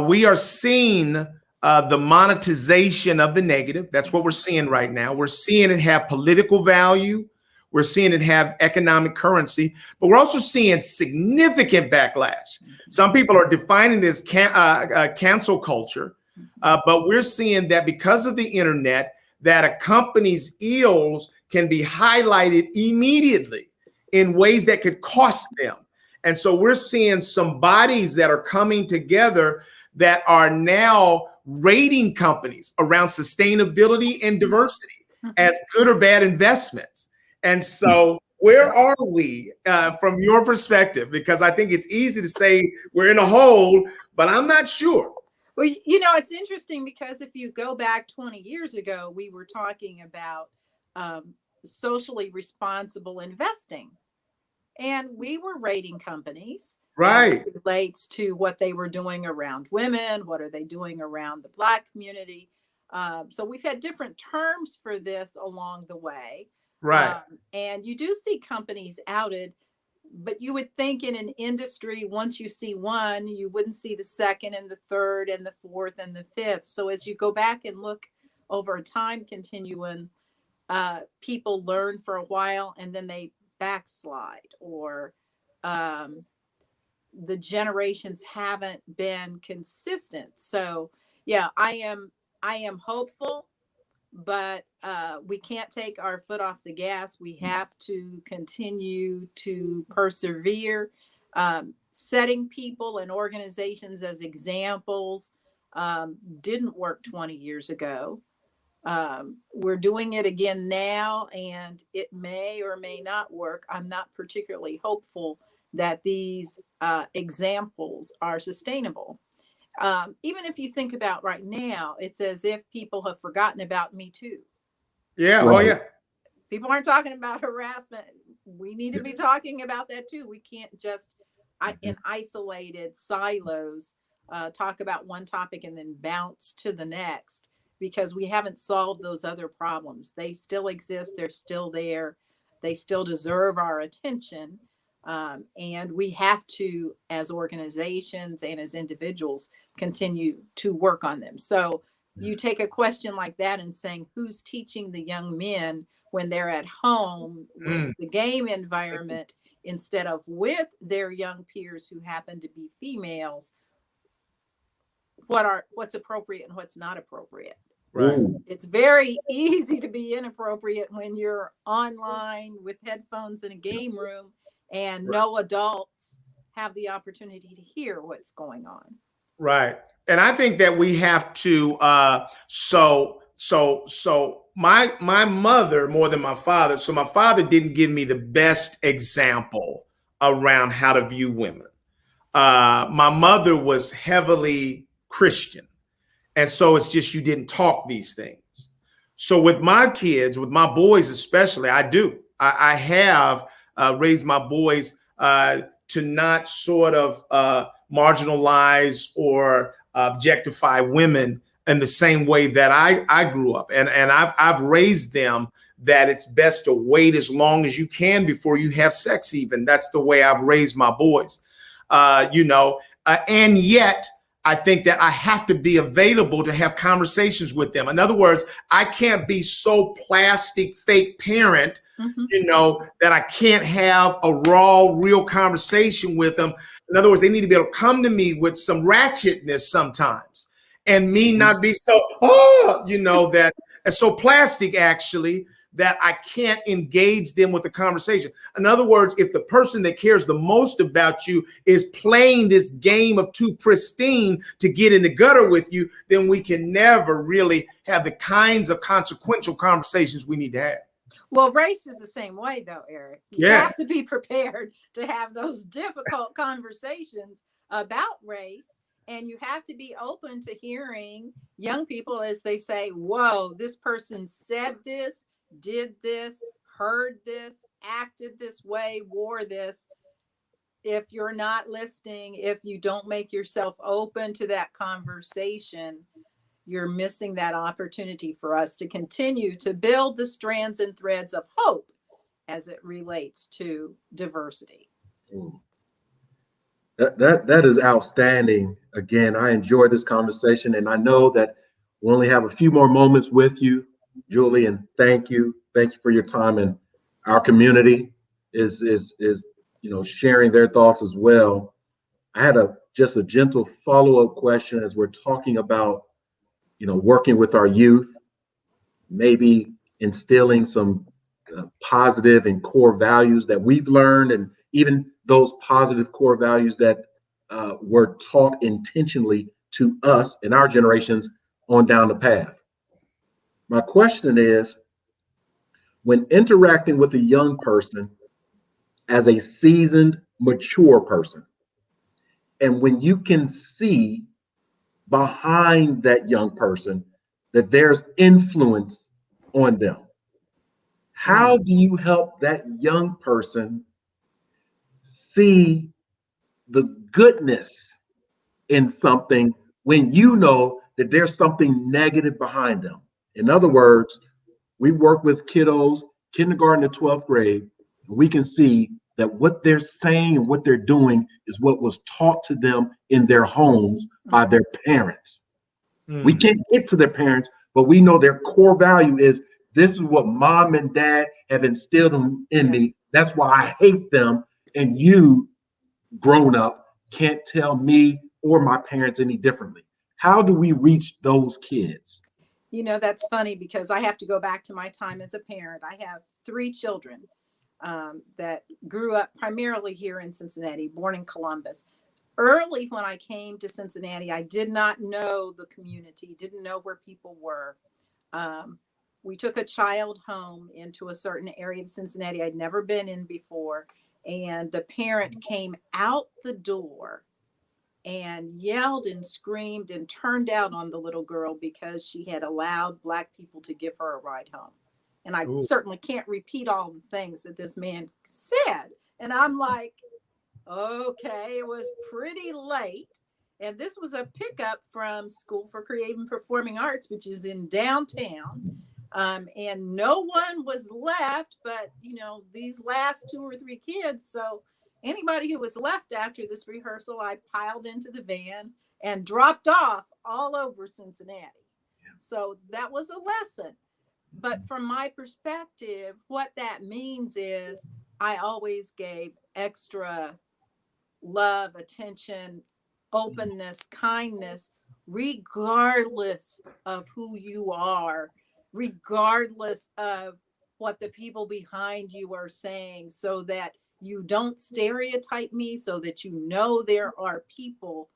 We are seeing the monetization of the negative. That's what we're seeing right now. We're seeing it have political value. We're seeing it have economic currency, but we're also seeing significant backlash. Some people are defining it as cancel culture, but we're seeing that because of the internet, that a company's ills can be highlighted immediately in ways that could cost them. And so we're seeing some bodies that are coming together that are now rating companies around sustainability and diversity as good or bad investments. And so where are we from your perspective? Because I think it's easy to say we're in a hole, but I'm not sure. Well, it's interesting because if you go back 20 years ago, we were talking about socially responsible investing. And we were rating companies, right, as it relates to what they were doing around women, what are they doing around the Black community. So we've had different terms for this along the way. Right. And you do see companies outed, but you would think in an industry, once you see one, you wouldn't see the second and the third and the fourth and the fifth. So as you go back and look over a time continuum, people learn for a while and then they backslide, or the generations haven't been consistent. So yeah, I am hopeful, but we can't take our foot off the gas. We have to continue to persevere. Setting people and organizations as examples didn't work 20 years ago. We're doing it again now, and it may or may not work. I'm not particularly hopeful that these examples are sustainable. Even if you think about right now, it's as if people have forgotten about Me Too. Yeah. Right. Oh, yeah. People aren't talking about harassment. We need to be talking about that too. We can't just in isolated silos talk about one topic and then bounce to the next, because we haven't solved those other problems. They still exist. They're still there. They still deserve our attention. And we have to, as organizations and as individuals, continue to work on them. So you take a question like that and saying, who's teaching the young men when they're at home with the game environment instead of with their young peers who happen to be females, what's appropriate and what's not appropriate. Right. It's very easy to be inappropriate when you're online with headphones in a game room and no adults have the opportunity to hear what's going on. Right. And I think that we have to, so my mother more than my father. So my father didn't give me the best example around how to view women. My mother was heavily Christian. And so it's just, you didn't talk these things. So with my kids, with my boys especially, I have raised my boys to not sort of marginalize or objectify women in the same way that I grew up. And I've raised them that it's best to wait as long as you can before you have sex. Even that's the way I've raised my boys, and yet I think that I have to be available to have conversations with them. In other words, I can't be so plastic, fake parent, that I can't have a raw, real conversation with them. In other words, they need to be able to come to me with some ratchetness sometimes, and me not be so, that it's so plastic actually that I can't engage them with the conversation. In other words, if the person that cares the most about you is playing this game of too pristine to get in the gutter with you, then we can never really have the kinds of consequential conversations we need to have. Well, race is the same way, though, Eric. You have to be prepared to have those difficult conversations about race, and you have to be open to hearing young people as they say, whoa, this person said this, did this, heard this, acted this way, wore this. If you're not listening, if you don't make yourself open to that conversation, you're missing that opportunity for us to continue to build the strands and threads of hope as it relates to diversity. That is outstanding. Again, I enjoy this conversation, and I know that we only have a few more moments with you, Julie, and thank you for your time. And our community is sharing their thoughts as well. I had just a gentle follow-up question as we're talking about working with our youth, maybe instilling some positive and core values that we've learned, and even those positive core values that were taught intentionally to us in our generations on down the path. My question is, when interacting with a young person as a seasoned, mature person, and when you can see behind that young person that there's influence on them, how do you help that young person see the goodness in something when you know that there's something negative behind them? In other words, we work with kiddos, kindergarten to 12th grade, and we can see that what they're saying and what they're doing is what was taught to them in their homes by their parents. We can't get to their parents, but we know their core value is, this is what mom and dad have instilled in me. That's why I hate them. And you, grown up, can't tell me or my parents any differently. How do we reach those kids? That's funny because I have to go back to my time as a parent. I have 3 children that grew up primarily here in Cincinnati, born in Columbus. Early when I came to Cincinnati, I did not know the community, didn't know where people were. We took a child home into a certain area of Cincinnati I'd never been in before. And the parent came out the door and yelled and screamed and turned out on the little girl because she had allowed Black people to give her a ride home. And I certainly can't repeat all the things that this man said. And I'm like, okay, it was pretty late. And this was a pickup from School for Creative and Performing Arts, which is in downtown. And no one was left but, these last 2 or 3 kids. So anybody who was left after this rehearsal, I piled into the van and dropped off all over Cincinnati. So that was a lesson. But from my perspective, what that means is I always gave extra love, attention, openness, kindness, regardless of who you are, regardless of what the people behind you are saying, so that you don't stereotype me, so that there are people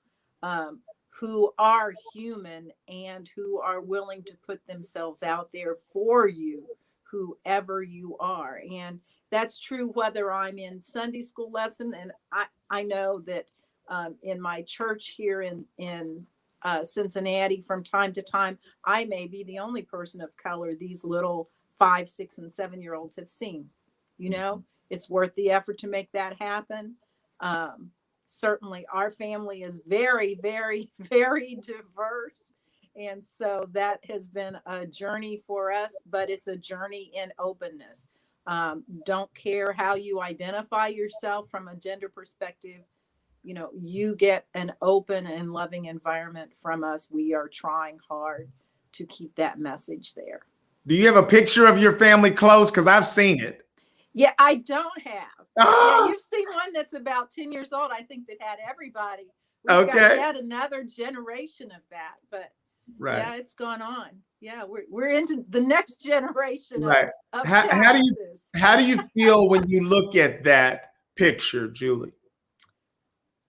who are human and who are willing to put themselves out there for you, whoever you are. And that's true whether I'm in Sunday school lesson, and I know that in my church here in Cincinnati, from time to time, I may be the only person of color these little 5, 6, and 7-year-olds have seen. It's worth the effort to make that happen. Certainly, our family is very, very, very diverse, And so that has been a journey for us, but it's a journey in openness. Don't care how you identify yourself from a gender perspective. You know, you get an open and loving environment from us. We are trying hard to keep that message there. Do you have a picture of your family close? Because I've seen it. Yeah, I don't have. Ah! Yeah, you've seen one that's about 10 years old, I think, that had everybody. We've got Okay. yet another generation of that, but Right. yeah, it's gone on. Yeah, we're into the next generation Right. of How do you Chastises. how do you feel when you look at that picture, Julie?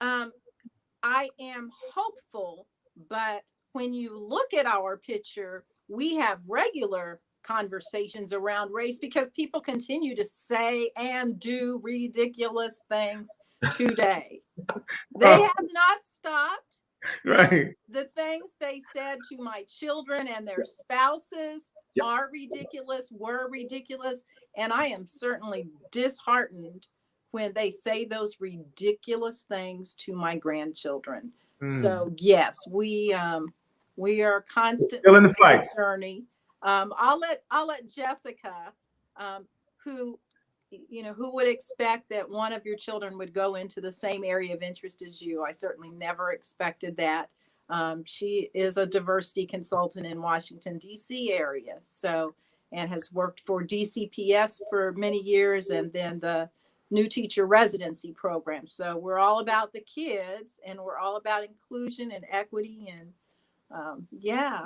I am hopeful, but when you look at our picture, we have regular conversations around race because people continue to say and do ridiculous things today. They have not stopped. Right. The things they said to my children and their spouses Yep. are ridiculous, were ridiculous, and I am certainly disheartened when they say those ridiculous things to my grandchildren. So yes, we are constantly Still in the on fight. a journey. I'll let Jessica, who would expect that one of your children would go into the same area of interest as you. I certainly never expected that. She is a diversity consultant in Washington, D.C. area, and has worked for DCPS for many years, and then the new teacher residency program. So we're all about the kids, and we're all about inclusion and equity, and yeah,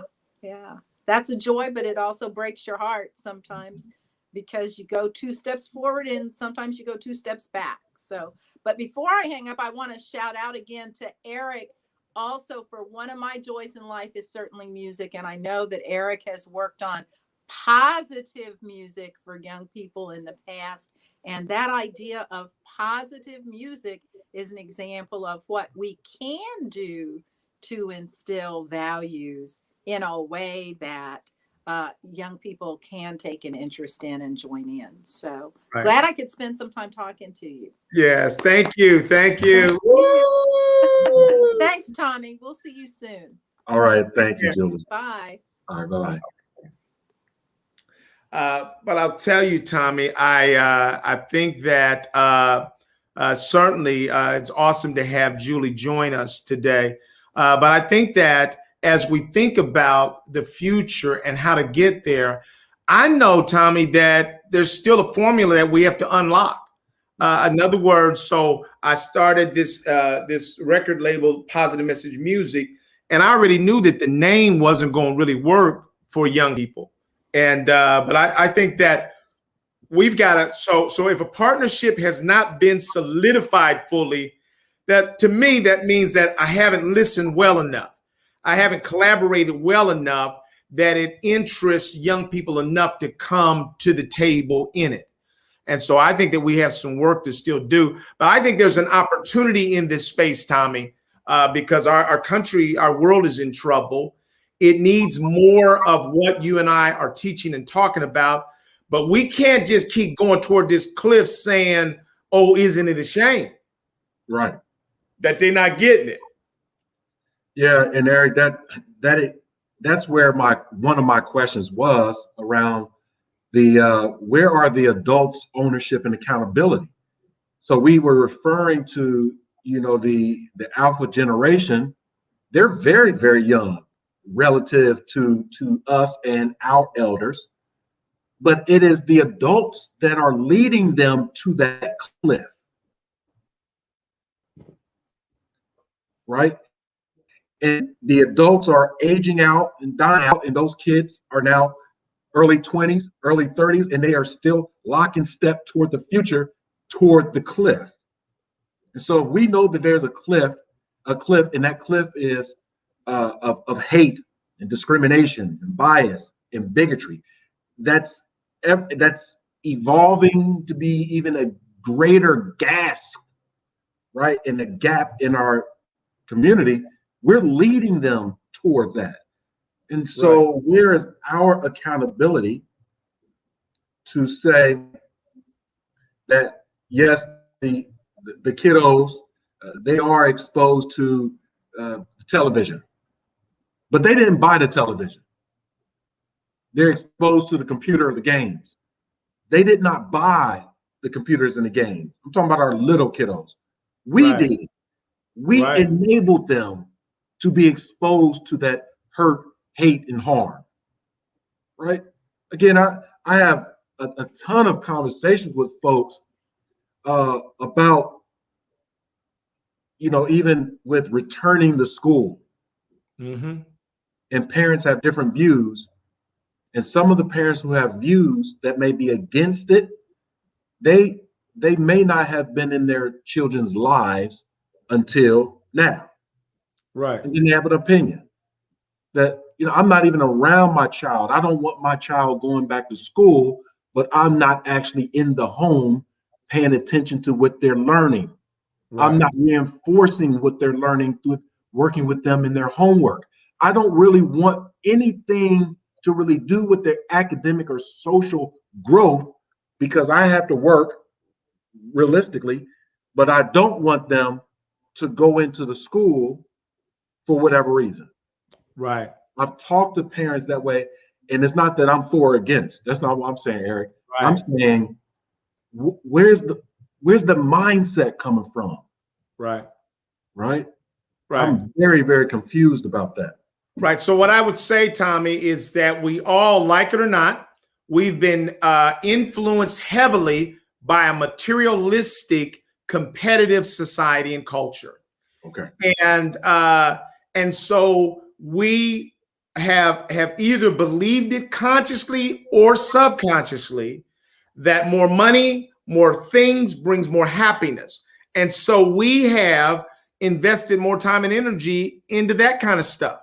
that's a joy, but it also breaks your heart sometimes because you go 2 steps forward and sometimes you go 2 steps back. So, but before I hang up, I want to shout out again to Eric. Also, for one of my joys in life is certainly music, and I know that Eric has worked on positive music for young people in the past. And that idea of positive music is an example of what we can do to instill values in a way that young people can take an interest in and join in. So Right. glad I could spend some time talking to you. Yes. Thank you. Thank you. Woo! Thanks, Tommy. We'll see you soon. All right. Thank you, Julie. Bye. All right. Bye. But I'll tell you, Tommy, I think that certainly it's awesome to have Julie join us today. But I think that as we think about the future and how to get there, I know, Tommy, that there's still a formula that we have to unlock. In other words, so I started this record label, Positive Message Music, and I already knew that the name wasn't going to really work for young people. And but I think that we've got to, so if a partnership has not been solidified fully, that to me, that means that I haven't listened well enough. I haven't collaborated well enough that it interests young people enough to come to the table in it. And so I think that we have some work to still do. But I think there's an opportunity in this space, Tommy, because our country, our world is in trouble. It needs more of what you and I are teaching and talking about. But we can't just keep going toward this cliff saying, oh, isn't it a shame? Right. That they're not getting it. Yeah, and Eric, that's where one of my questions was around the where are the adults' ownership and accountability? So we were referring to, the alpha generation. They're very, very young relative to us and our elders, but it is the adults that are leading them to that cliff, right? And the adults are aging out and dying out, and those kids are now early 20s, early 30s, and they are still lock and step toward the future, toward the cliff. And so if we know that there's a cliff, and that cliff is of hate and discrimination and bias and bigotry, that's evolving to be even a greater gasp, right? In the gap in our community, we're leading them toward that. And so where is our accountability to say that, yes, the kiddos, they are exposed to television, but they didn't buy the television. They're exposed to the computer or the games. They did not buy the computers and the games. I'm talking about our little kiddos. We Right. did. We Right. enabled them to be exposed to that hurt, hate, and harm. Right? Again, I have a ton of conversations with folks about, even with returning to school, Mm-hmm. and parents have different views. And some of the parents who have views that may be against it, they may not have been in their children's lives until now. Right. And then they have an opinion that, I'm not even around my child. I don't want my child going back to school, but I'm not actually in the home paying attention to what they're learning. I'm Right. not reinforcing what they're learning through working with them in their homework. I don't really want anything to really do with their academic or social growth because I have to work realistically, but I don't want them to go into the school for whatever reason. Right. I've talked to parents that way, and it's not that I'm for or against. That's not what I'm saying, Eric. Right. I'm saying, where's the mindset coming from? Right. Right? Right. I'm very, very confused about that. Right. So what I would say, Tommy, is that we all, like it or not, we've been influenced heavily by a materialistic, competitive society and culture. Okay. And so we have either believed it consciously or subconsciously that more money, more things brings more happiness. And so we have invested more time and energy into that kind of stuff.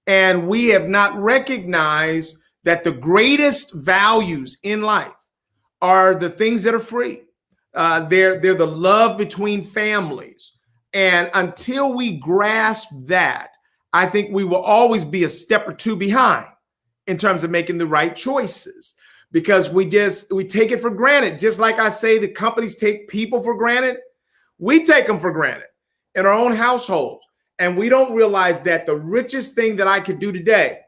And we have not recognized that the greatest values in life are the things that are free. They're the love between families. And until we grasp that, I think we will always be a step or two behind in terms of making the right choices, because we take it for granted. Just like I say, the companies take people for granted. We take them for granted in our own households. And we don't realize that the richest thing that I could do today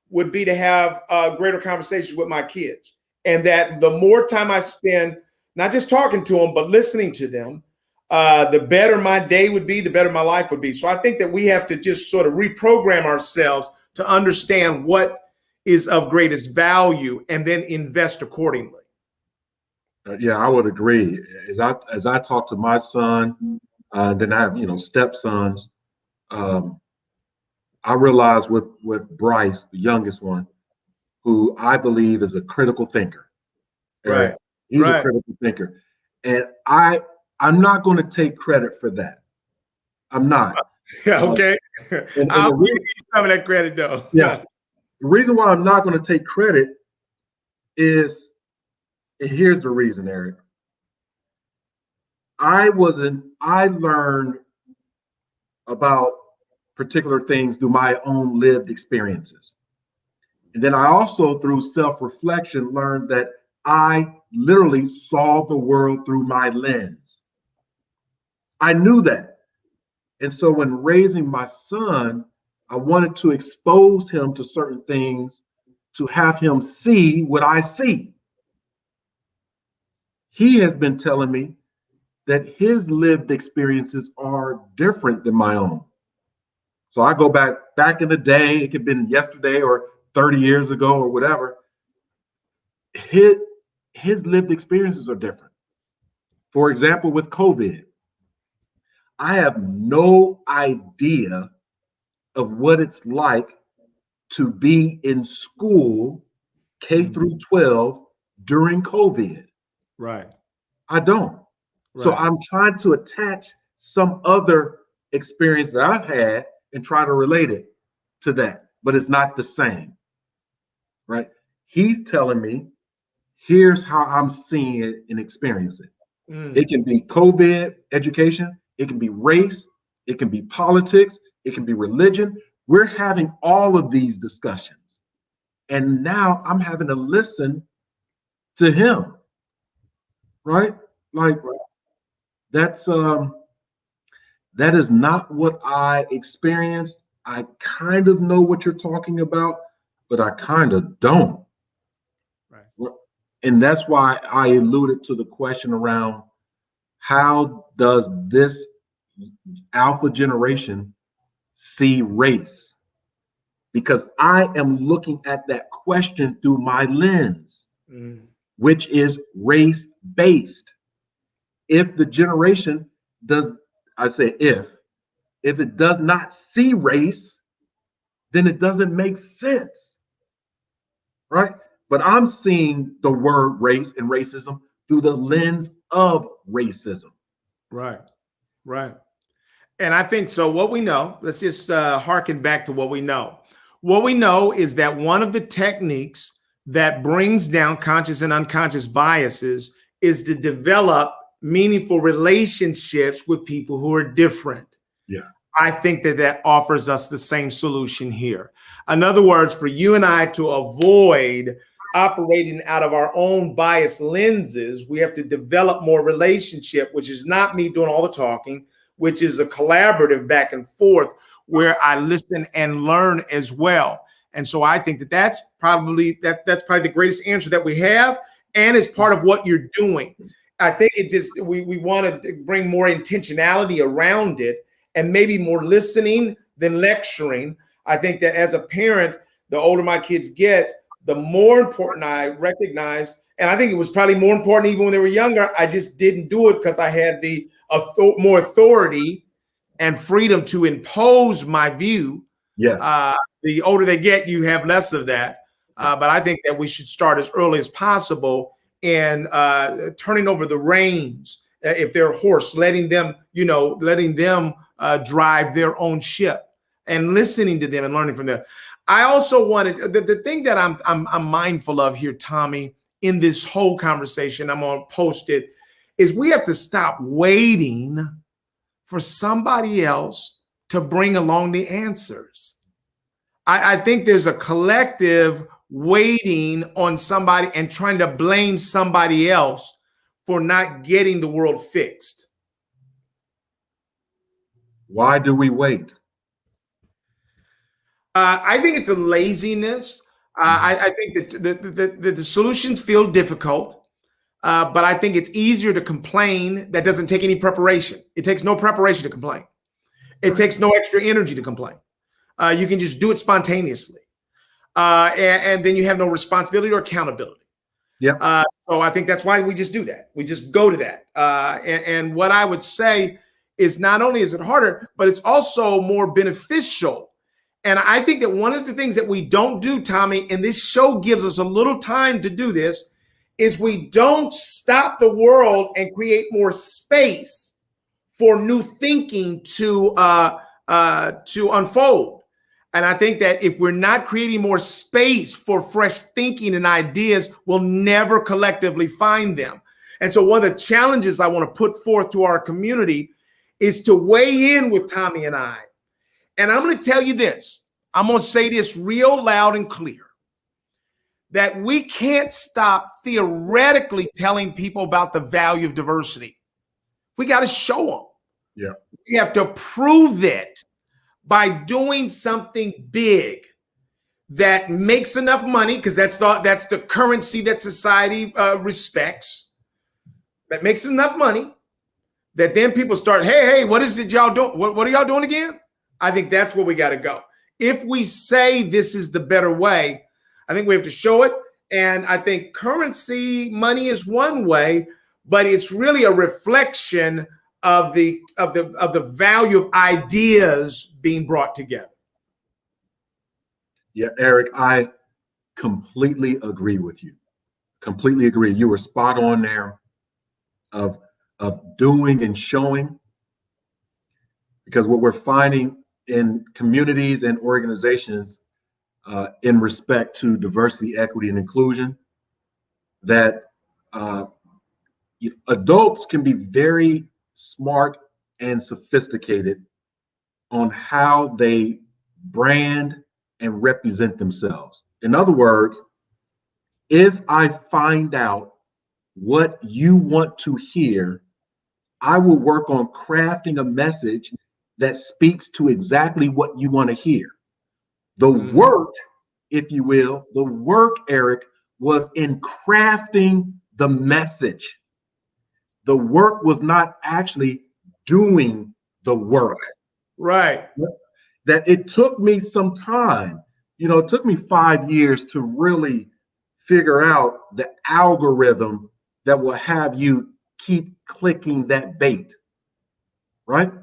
would be to have greater conversations with my kids. And that the more time I spend, not just talking to them, but listening to them, the better my day would be, the better my life would be. So I think that we have to just sort of reprogram ourselves to understand what is of greatest value and then invest accordingly. Yeah, I would agree. As I talk to my son, then I have stepsons. I realize with Bryce, the youngest one, who I believe is a critical thinker. Right. He's Right. a critical thinker, and I'm not going to take credit for that. I'm not. Yeah. Okay. And I'll the give you some of that credit, though. Yeah. The reason why I'm not going to take credit is, and here's the reason, Eric. I learned about particular things through my own lived experiences. And then I also, through self-reflection, learned that I literally saw the world through my lens. I knew that. And so when raising my son, I wanted to expose him to certain things to have him see what I see. He has been telling me that his lived experiences are different than my own. So I go back in the day, it could have been yesterday or 30 years ago or whatever. His lived experiences are different. For example, with COVID, I have no idea of what it's like to be in school, K through 12, during COVID. Right. I don't. So Right. I'm trying to attach some other experience that I've had and try to relate it to that, but it's not the same, right? He's telling me, here's how I'm seeing it and experiencing it. It can be COVID education, it can be race, it can be politics, it can be religion. We're having all of these discussions. And now I'm having to listen to him, right? Like that is not what I experienced. I kind of know what you're talking about, but I kind of don't. Right. And that's why I alluded to the question around how does this alpha generation see race? Because I am looking at that question through my lens, which is race based. If the generation does, I say if it does not see race, then it doesn't make sense, right? But I'm seeing the word race and racism through the lens of racism. Right. Right. And I think so. What we know, let's just harken back to what we know. What we know is that one of the techniques that brings down conscious and unconscious biases is to develop meaningful relationships with people who are different. Yeah. I think that that offers us the same solution here. In other words, for you and I to avoid operating out of our own biased lenses, we have to develop more relationship, which is not me doing all the talking, which is a collaborative back and forth where I listen and learn as well. And so I think that that's probably the greatest answer that we have, and it's part of what you're doing. I think it just we want to bring more intentionality around it and maybe more listening than lecturing. I think that as a parent, the older my kids get, the more important I recognize, and I think it was probably more important even when they were younger. I just didn't do it because I had the more authority and freedom to impose my view. Yes. The older they get, you have less of that. But I think that we should start as early as possible in turning over the reins. If they're a horse, letting them drive their own ship and listening to them and learning from them. I also wanted the thing that I'm mindful of here, Tommy, in this whole conversation, I'm gonna post it, is we have to stop waiting for somebody else to bring along the answers. I think there's a collective waiting on somebody and trying to blame somebody else for not getting the world fixed. Why do we wait? I think it's a laziness. I think that the solutions feel difficult, but I think it's easier to complain that doesn't take any preparation. It takes no preparation to complain. It takes no extra energy to complain. You can just do it spontaneously. And then you have no responsibility or accountability. Yeah. So I think that's why we just do that. We just go to that. And what I would say is not only is it harder, but it's also more beneficial. And I think that one of the things that we don't do, Tommy, and this show gives us a little time to do this, is we don't stop the world and create more space for new thinking to unfold. And I think that if we're not creating more space for fresh thinking and ideas, we'll never collectively find them. And so one of the challenges I want to put forth to our community is to weigh in with Tommy and I. And I'm going to tell you this. I'm going to say this real loud and clear, that we can't stop theoretically telling people about the value of diversity. We got to show them. Yeah. We have to prove it by doing something big that makes enough money, because that's the currency that society respects, that makes enough money, that then people start, hey, what is it y'all doing? What are y'all doing again? I think that's where we got to go. If we say this is the better way, I think we have to show it. And I think currency, money is one way, but it's really a reflection of the value of ideas being brought together. Yeah, Eric, I completely agree with you. Completely agree. You were spot on there of doing and showing, because what we're finding in communities and organizations in respect to diversity, equity, and inclusion, that adults can be very smart and sophisticated on how they brand and represent themselves. In other words, if I find out what you want to hear, I will work on crafting a message that speaks to exactly what you want to hear. The Mhm. work, if you will, the work, Eric, was in crafting the message. The work was not actually doing the work. Right. That it took me some time. It took me 5 years to really figure out the algorithm that will have you keep clicking that bait, right?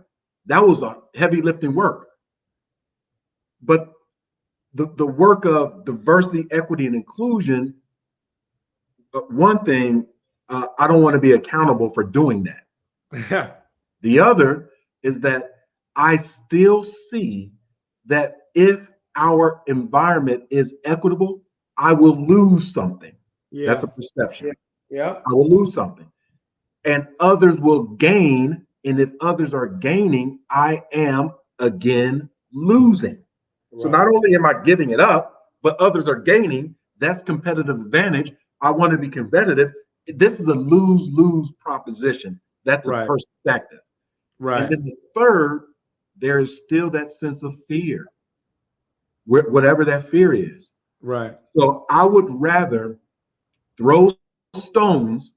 That was a heavy lifting work. But the work of diversity, equity, and inclusion, one thing, I don't want to be accountable for doing that. The other is that I still see that if our environment is equitable, I will lose something. That's Yeah. a perception. Yeah. I will lose something. And others will gain. And if others are gaining, I am again losing. So Right. not only am I giving it up, but others are gaining. That's competitive advantage. I want to be competitive. This is a lose-lose proposition. That's a Right. perspective. And Right. then the third, there is still that sense of fear, whatever that fear is. Right. So I would rather throw stones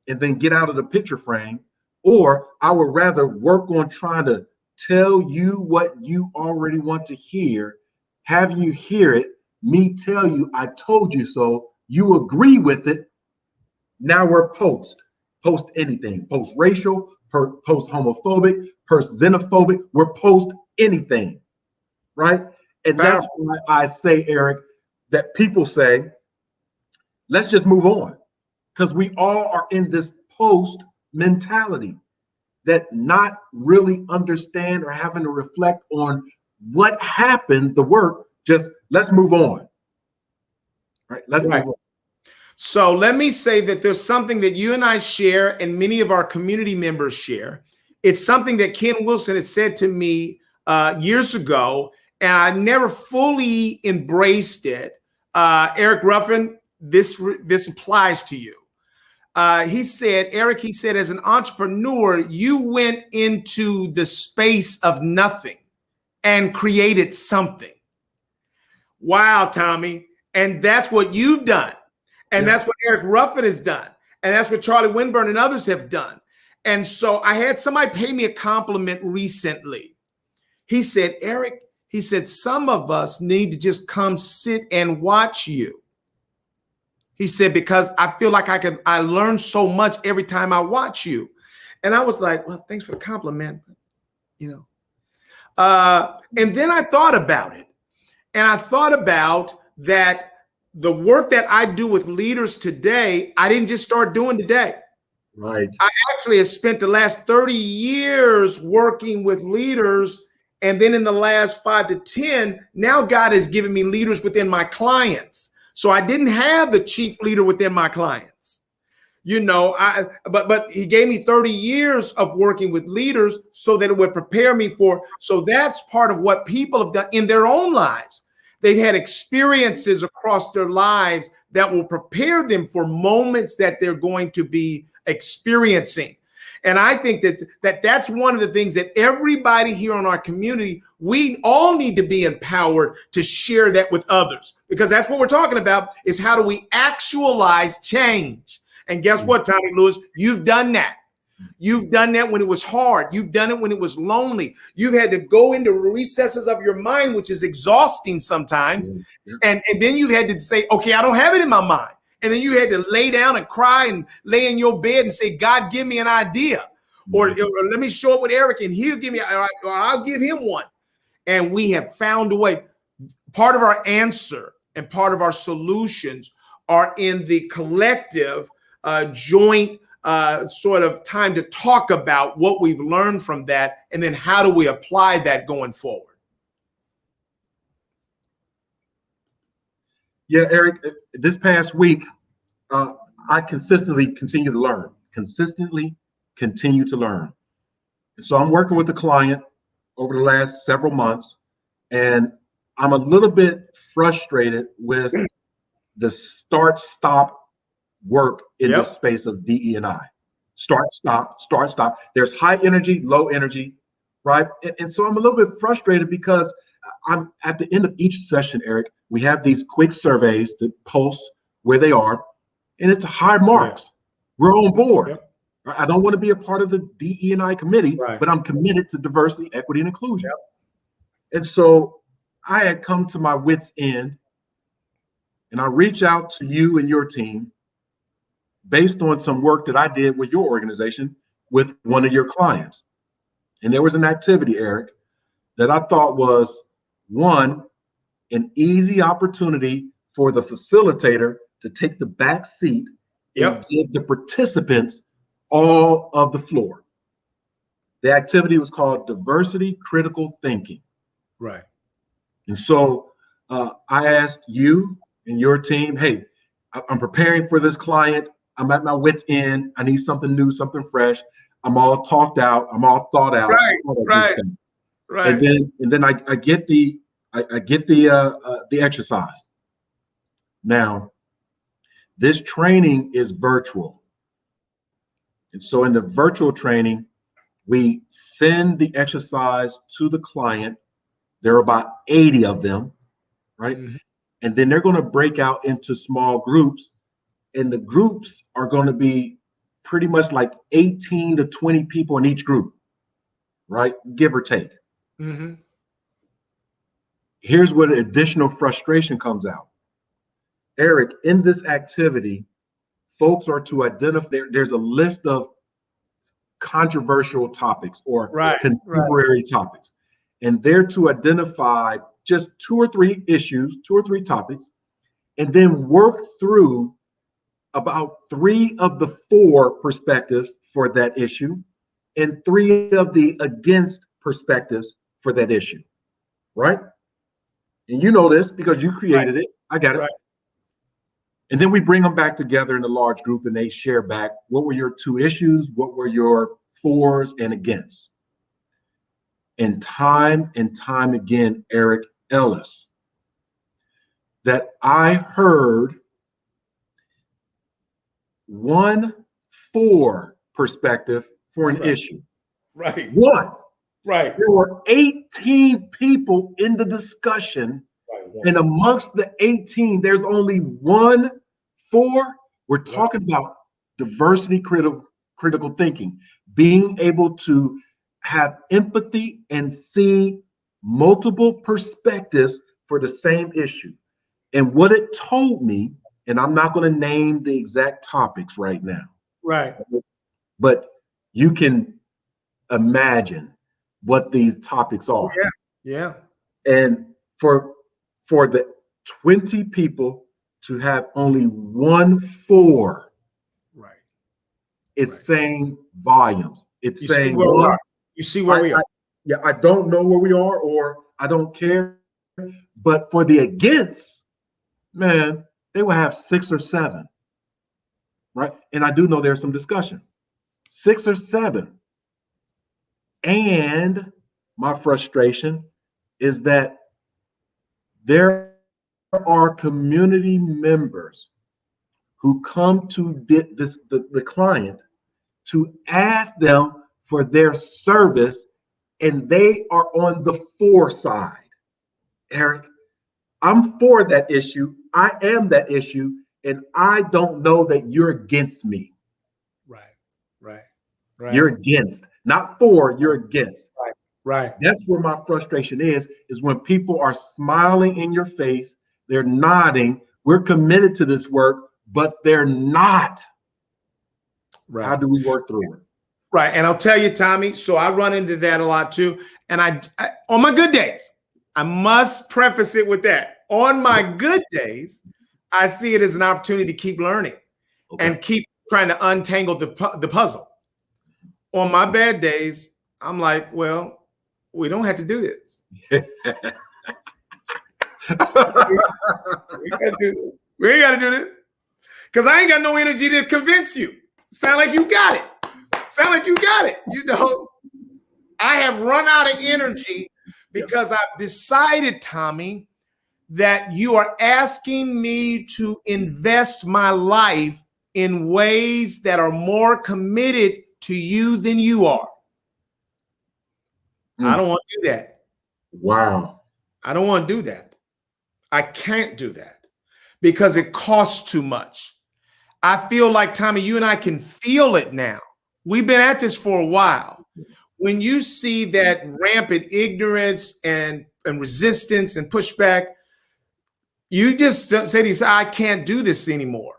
and then get out of the picture frame, or I would rather work on trying to tell you what you already want to hear, have you hear it, me tell you, I told you so, you agree with it. Now we're post anything, post racial, post homophobic, post xenophobic, we're post anything, right? And that's Powerful. why I say, Eric, that people say, let's just move on. Because we all are in this post mentality that not really understand or having to reflect on what happened, the work, just let's move on. Right? Let's Right. move on. So let me say that there's something that you and I share and many of our community members share. It's something that Ken Wilson has said to me years ago, and I never fully embraced it. Eric Ruffin, this applies to you. He said, Eric, he said, as an entrepreneur, you went into the space of nothing and created something. Wow, Tommy. And that's what you've done. And Yeah. that's what Eric Ruffin has done. And that's what Charlie Winburn and others have done. And so I had somebody pay me a compliment recently. He said, Eric, he said, some of us need to just come sit and watch you. He said, because I feel like I learn so much every time I watch you. And I was like, well, thanks for the compliment, and then I thought about it. And I thought about that the work that I do with leaders today, I didn't just start doing today. Right. I actually have spent the last 30 years working with leaders. And then in the last 5 to 10, now God has given me leaders within my clients. So I didn't have the chief leader within my clients. But he gave me 30 years of working with leaders so that it would prepare me for. So that's part of what people have done in their own lives. They've had experiences across their lives that will prepare them for moments that they're going to be experiencing. And I think that's one of the things that everybody here in our community, we all need to be empowered to share that with others, because that's what we're talking about, is how do we actualize change? And guess what, Tommy Lewis? You've done that. You've done that when it was hard. You've done it when it was lonely. You've had to go into recesses of your mind, which is exhausting sometimes. Yeah. And then you had to say, okay, I don't have it in my mind. And then you had to lay down and cry and lay in your bed and say, God, give me an idea. Or let me show it with Eric and he'll give me, or I'll give him one. And we have found a way. Part of our answer and part of our solutions are in the collective joint sort of time to talk about what we've learned from that, and then how do we apply that going forward. Yeah, Eric, this past week, I consistently continue to learn, So I'm working with a client over the last several months, and I'm a little bit frustrated with the start-stop work in Yep. this space of DE&I. Start, stop. There's high energy, low energy, right? And so I'm a little bit frustrated because I'm at the end of each session, Eric, we have these quick surveys that post where they are, and it's high marks. Yeah. We're on board. Yep. I don't want to be a part of the DE&I committee, Right. but I'm committed to diversity, equity, and inclusion. Yep. And so I had come to my wit's end, and I reach out to you and your team based on some work that I did with your organization with one of your clients. And there was an activity, Eric, that I thought was, one, an easy opportunity for the facilitator to take the back seat and give the participants all of the floor. The activity was called diversity critical thinking. Right. And so I asked you and your team, hey, I'm preparing for this client. I'm at my wit's end. I need something new, something fresh. I'm all talked out. I'm all thought out. Right. And then I get the exercise. Now, this training is virtual. And so in the virtual training, we send the exercise to the client. There are about 80 of them, right? Mm-hmm. And then they're going to break out into small groups. And the groups are going to be pretty much like 18 to 20 people in each group, right? Give or take. Mm-hmm. Here's where the additional frustration comes out. Eric, in this activity, folks are to identify, there's a list of controversial topics or contemporary topics. And they're to identify just 2 or 3 issues, 2 or 3 topics, and then work through about 3 of the 4 perspectives for that issue and 3 of the against perspectives for that issue, right? And you know this because you created it. I got it. Right. And then we bring them back together in a large group and they share back what were your 2 issues, what were your fors and against. And time again, Eric Ellis, that I heard 1 for perspective for an issue. Right. 1. Right. There were 18 people in the discussion. Right. And amongst the 18, there's only 1 for. We're talking about diversity critical thinking, being able to have empathy and see multiple perspectives for the same issue. And what it told me, and I'm not going to name the exact topics right now. Right. But you can imagine what these topics are. Yeah. And for the 20 people to have only 1 for, right, it's saying volumes. It's you saying you see where we are. I don't know where we are, or I don't care. But for the against, man, they will have 6 or 7, right? And I do know there's some discussion, 6 or 7. And my frustration is that there are community members who come to the client to ask them for their service, and they are on the for side. Eric, I'm for that issue. I am that issue, and I don't know that you're against me. Right. You're against, not for, you're against. Right. That's where my frustration is when people are smiling in your face, they're nodding, we're committed to this work, but they're not. Right. How do we work through it? Right. And I'll tell you, Tommy, so I run into that a lot too. And I on my good days, I must preface it with that. On my good days, I see it as an opportunity to keep learning and keep trying to untangle the puzzle. On my bad days, I'm like, well, we don't have to do this. We ain't got to do this. Because I ain't got no energy to convince you. Sound like you got it. You know, I have run out of energy because I've decided, Tommy, that you are asking me to invest my life in ways that are more committed to you than you are. I don't want to do that. Wow. I don't want to do that. I can't do that because it costs too much. I feel like, Tommy, you and I can feel it now. We've been at this for a while. When you see that rampant ignorance and resistance and pushback, you just say to yourself, I can't do this anymore.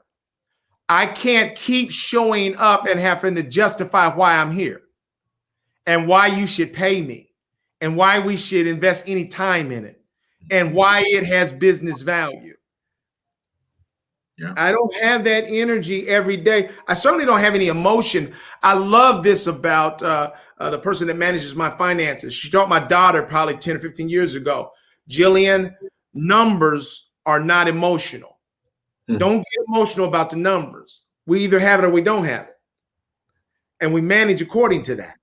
I can't keep showing up and having to justify why I'm here and why you should pay me and why we should invest any time in it and why it has business value. Yeah. I don't have that energy every day. I certainly don't have any emotion. I love this about the person that manages my finances. She taught my daughter probably 10 or 15 years ago, Jillian, numbers are not emotional. Don't get emotional about the numbers. We either have it or we don't have it. And we manage according to that.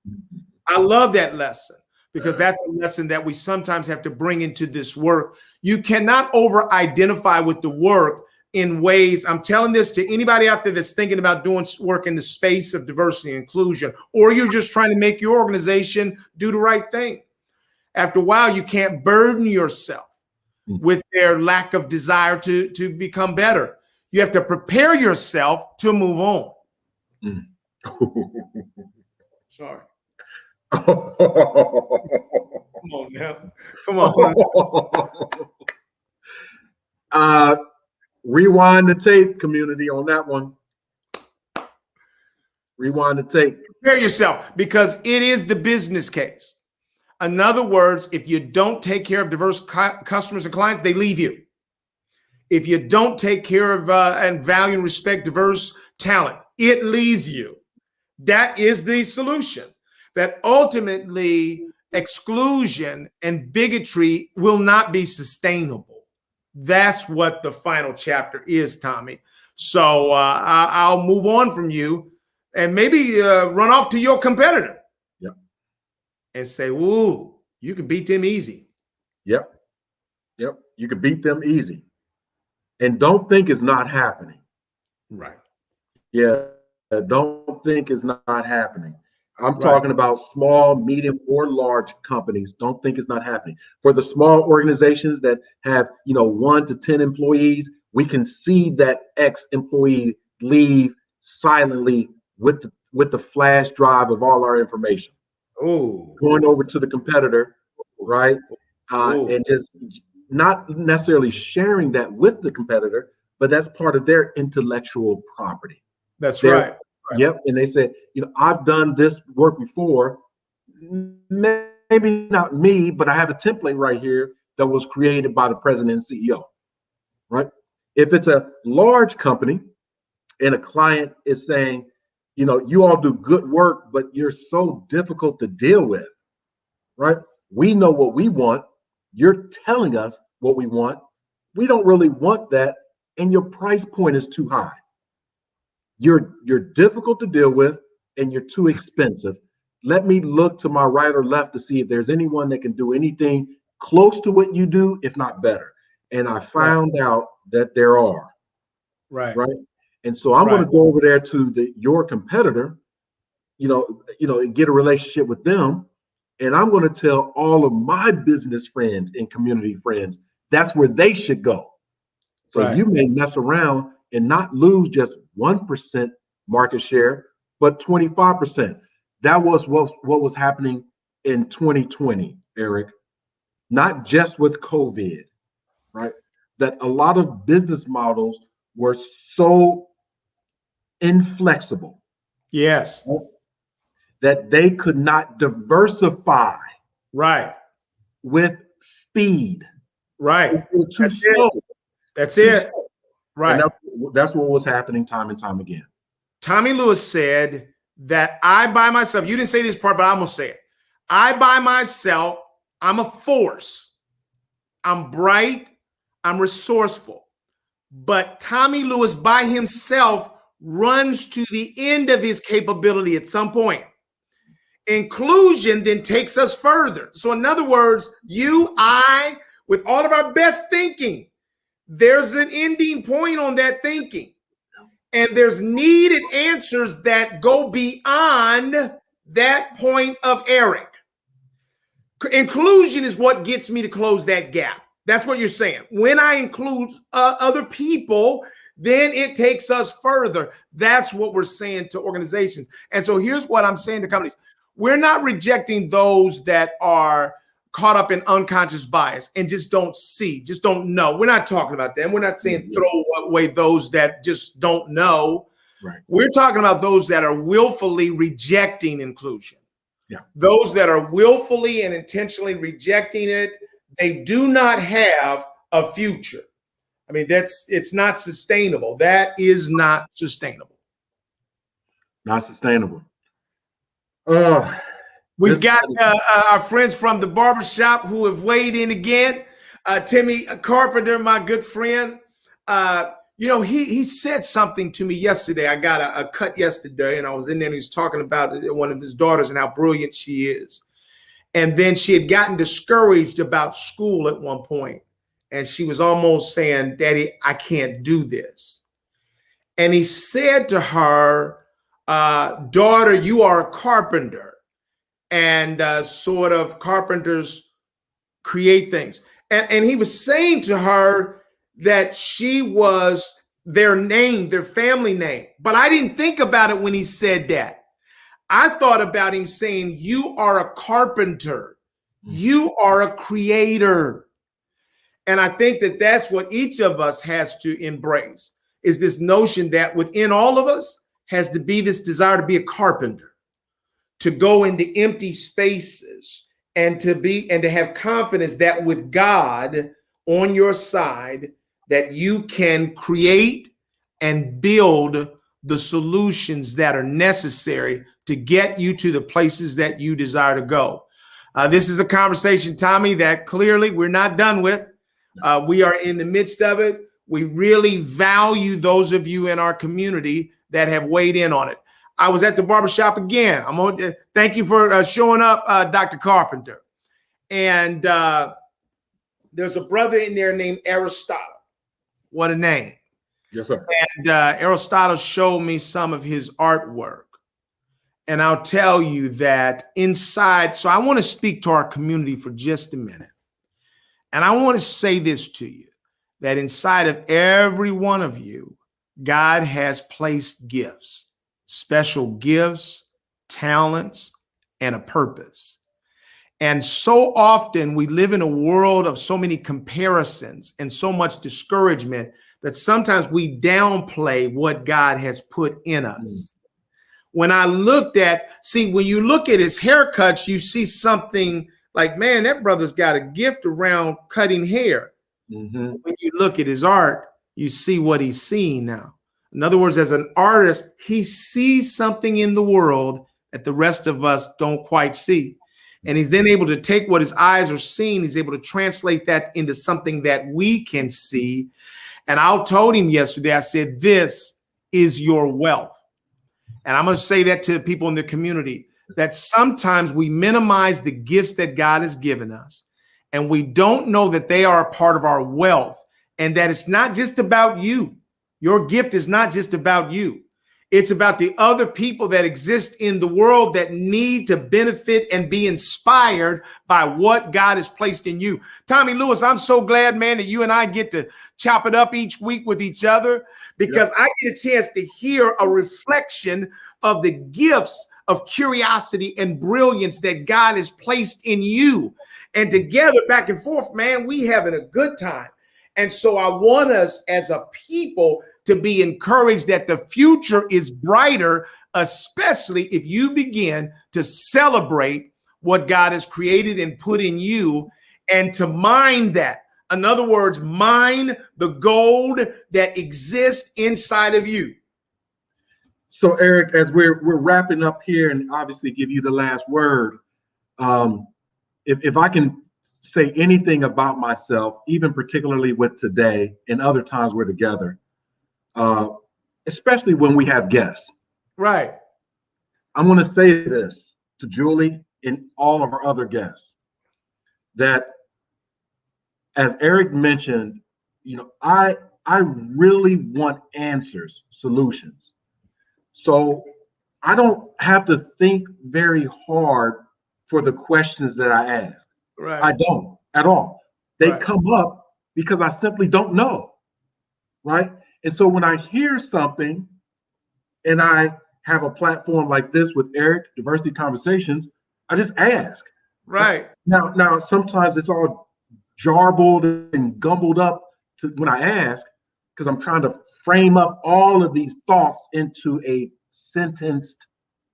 I love that lesson because that's a lesson that we sometimes have to bring into this work. You cannot over-identify with the work in ways, I'm telling this to anybody out there that's thinking about doing work in the space of diversity and inclusion, or you're just trying to make your organization do the right thing. After a while, you can't burden yourself with their lack of desire to become better. You have to prepare yourself to move on. Sorry. Come on now. Come on. Rewind the tape, community, on that one. Rewind the tape. Prepare yourself because it is the business case. In other words, if you don't take care of diverse customers and clients, they leave you. If you don't take care of and value and respect diverse talent, it leaves you. That is the solution. That ultimately exclusion and bigotry will not be sustainable. That's what the final chapter is, Tommy. So I'll move on from you and maybe run off to your competitor. Yep. And say, "Ooh, you can beat them easy." Yep. You can beat them easy. And don't think it's not happening. Right. Yeah. Don't think it's not happening. I'm talking about small, medium, or large companies. Don't think it's not happening. For the small organizations that have, 1 to 10 employees, we can see that X employee leave silently with the flash drive of all our information. Oh, going over to the competitor, right? And just not necessarily sharing that with the competitor, but that's part of their intellectual property. That's right. Yep. And they said, I've done this work before. Maybe not me, but I have a template right here that was created by the president and CEO, right? If it's a large company and a client is saying, you all do good work, but you're so difficult to deal with, right? We know what we want. You're telling us what we want. We don't really want that. And your price point is too high. You're difficult to deal with and you're too expensive. Let me look to my right or left to see if there's anyone that can do anything close to what you do, if not better. And I found out that there are. Right. And so I'm going to go over there to your competitor, and get a relationship with them. And I'm going to tell all of my business friends and community friends, that's where they should go. So you may mess around and not lose just 1% market share, but 25%. That was what was happening in 2020, Eric, not just with COVID, right? That a lot of business models were so inflexible. Yes. That they could not diversify. Right. With speed. Right. Too slow. That's it. Right. And that's what was happening time and time again. Tommy Lewis said that I by myself, you didn't say this part, but I'm going to say it. I by myself, I'm a force. I'm bright. I'm resourceful. But Tommy Lewis by himself runs to the end of his capability at some point. Inclusion then takes us further. So in other words, you, I, with all of our best thinking, there's an ending point on that thinking. And there's needed answers that go beyond that point of Eric. Inclusion is what gets me to close that gap. That's what you're saying. When I include other people, then it takes us further. That's what we're saying to organizations. And so here's what I'm saying to companies. We're not rejecting those that are caught up in unconscious bias and just don't see, just don't know. We're not talking about them. We're not saying throw away those that just don't know. Right. We're talking about those that are willfully rejecting inclusion. Yeah. Those that are willfully and intentionally rejecting it, they do not have a future. I mean, it's not sustainable. That is not sustainable. Not sustainable. We've got our friends from the barbershop who have weighed in again. Timmy Carpenter, my good friend. He said something to me yesterday. I got a cut yesterday, and I was in there and he was talking about one of his daughters and how brilliant she is. And then she had gotten discouraged about school at one point, and she was almost saying, "Daddy, I can't do this." And he said to her, "Daughter, you are a carpenter, and sort of carpenters create things." And he was saying to her that she was their name, their family name. But I didn't think about it when he said that. I thought about him saying, "You are a carpenter. You are a creator." And I think that that's what each of us has to embrace, is this notion that within all of us has to be this desire to be a carpenter, to go into empty spaces and to have confidence that with God on your side, that you can create and build the solutions that are necessary to get you to the places that you desire to go. This is a conversation, Tommy, that clearly we're not done with. We are in the midst of it. We really value those of you in our community that have weighed in on it. I was at the barbershop again. Thank you for showing up, Dr. Carpenter. And there's a brother in there named Aristotle. What a name. Yes, sir. And Aristotle showed me some of his artwork. And I'll tell you that inside, so I want to speak to our community for just a minute. And I want to say this to you, that inside of every one of you, God has placed gifts, special gifts, talents, and a purpose. And so often we live in a world of so many comparisons and so much discouragement that sometimes we downplay what God has put in us. When I looked at, when you look at his haircuts, you see something like, man, that brother's got a gift around cutting hair. Mm-hmm. When you look at his art, you see what he's seeing now. In other words, as an artist, he sees something in the world that the rest of us don't quite see. And he's then able to take what his eyes are seeing, he's able to translate that into something that we can see. And I told him yesterday, I said, this is your wealth. And I'm going to say that to people in the community, that sometimes we minimize the gifts that God has given us, and we don't know that they are a part of our wealth, and that it's not just about you. Your gift is not just about you. It's about the other people that exist in the world that need to benefit and be inspired by what God has placed in you. Tommy Lewis, I'm so glad, man, that you and I get to chop it up each week with each other, because I get a chance to hear a reflection of the gifts of curiosity and brilliance that God has placed in you. And together, back and forth, man, we having a good time. And so I want us as a people to be encouraged that the future is brighter, especially if you begin to celebrate what God has created and put in you, and to mine that. In other words, mine the gold that exists inside of you. So, Eric, as we're wrapping up here, and obviously give you the last word, if I can say anything about myself, even particularly with today and other times we're together, especially when we have guests. Right. I'm going to say this to Julie and all of our other guests, that as Eric mentioned, I really want answers, solutions. So I don't have to think very hard for the questions that I ask. Right. I don't at all. They Right. come up because I simply don't know. Right. And so when I hear something and I have a platform like this with Eric, Diversity Conversations, I just ask. Right. Now, sometimes it's all jarbled and gumbled up when I ask, because I'm trying to frame up all of these thoughts into a sentenced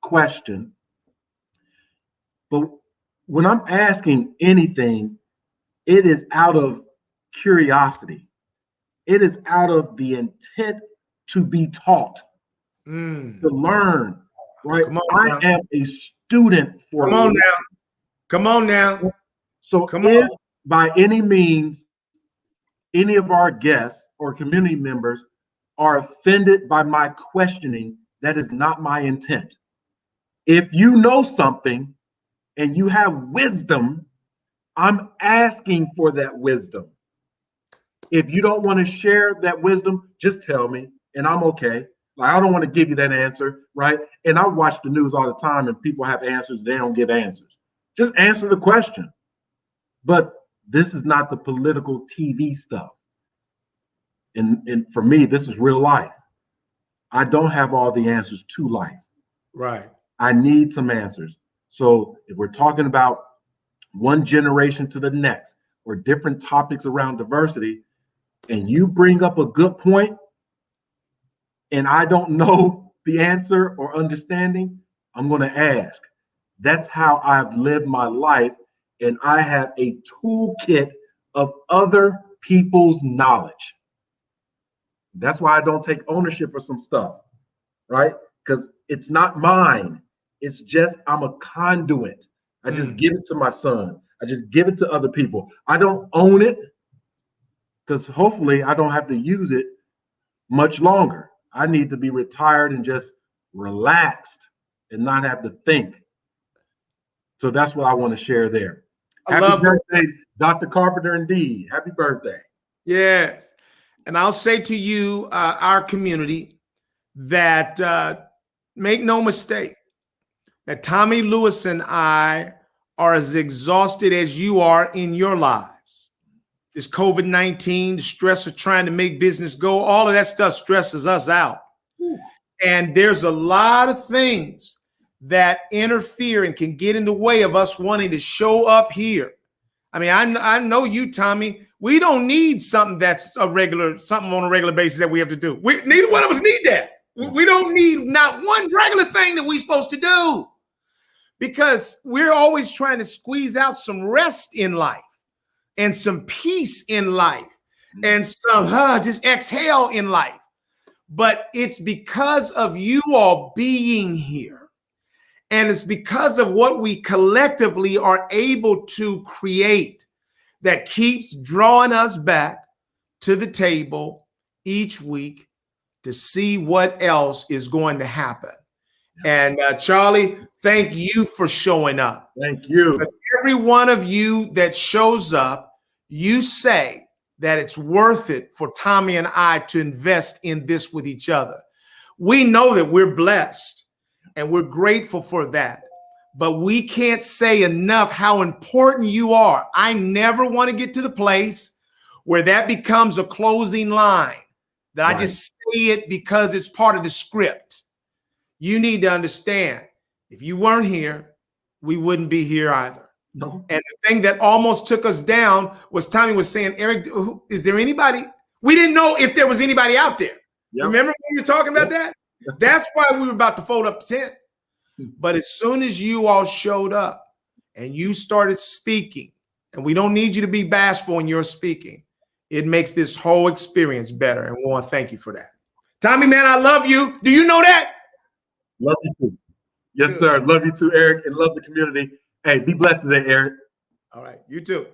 question. But when I'm asking anything, it is out of curiosity. It is out of the intent to be taught, to learn, right? Come on now. I am a student for Come on life. now. Come on now. So Come if on. by any means any of our guests or community members are offended by my questioning, that is not my intent. If you know something and you have wisdom, I'm asking for that wisdom. If you don't want to share that wisdom, just tell me and I'm okay. Like, I don't want to give you that answer, right? And I watch the news all the time and people have answers, they don't give answers. Just answer the question. But this is not the political TV stuff. And for me, this is real life. I don't have all the answers to life. Right. I need some answers. So if we're talking about one generation to the next or different topics around diversity, and you bring up a good point, and I don't know the answer or understanding, I'm going to ask. That's how I've lived my life. And I have a toolkit of other people's knowledge. That's why I don't take ownership of some stuff, right? Because it's not mine. It's just I'm a conduit. I just give it to my son. I just give it to other people. I don't own it because hopefully I don't have to use it much longer. I need to be retired and just relaxed and not have to think. So that's what I want to share there. Happy birthday, Dr. Carpenter, indeed. Happy birthday. Yes. And I'll say to you, our community, that make no mistake, that Tommy Lewis and I are as exhausted as you are in your lives. This COVID-19, the stress of trying to make business go, all of that stuff stresses us out. And there's a lot of things that interfere and can get in the way of us wanting to show up here. I mean, I know you, Tommy. We don't need something that's something on a regular basis that we have to do. Neither one of us need that. We don't need not one regular thing that we're supposed to do, because we're always trying to squeeze out some rest in life and some peace in life and some just exhale in life. But it's because of you all being here. And it's because of what we collectively are able to create that keeps drawing us back to the table each week to see what else is going to happen. And Charlie, thank you for showing up. Thank you. Because every one of you that shows up, you say that it's worth it for Tommy and I to invest in this with each other. We know that we're blessed and we're grateful for that. But we can't say enough how important you are. I never want to get to the place where that becomes a closing line, that I just say it because it's part of the script. You need to understand, if you weren't here, we wouldn't be here either. No. And the thing that almost took us down was Tommy was saying, Eric, is there anybody? We didn't know if there was anybody out there. Yep. Remember when we were talking about that? That's why we were about to fold up the tent. But as soon as you all showed up and you started speaking, and we don't need you to be bashful in your speaking, it makes this whole experience better. And we want to thank you for that. Tommy, man, I love you. Do you know that? Love you too. Yes, sir. Love you too, Eric, and love the community. Hey, be blessed today, Eric. All right. You too.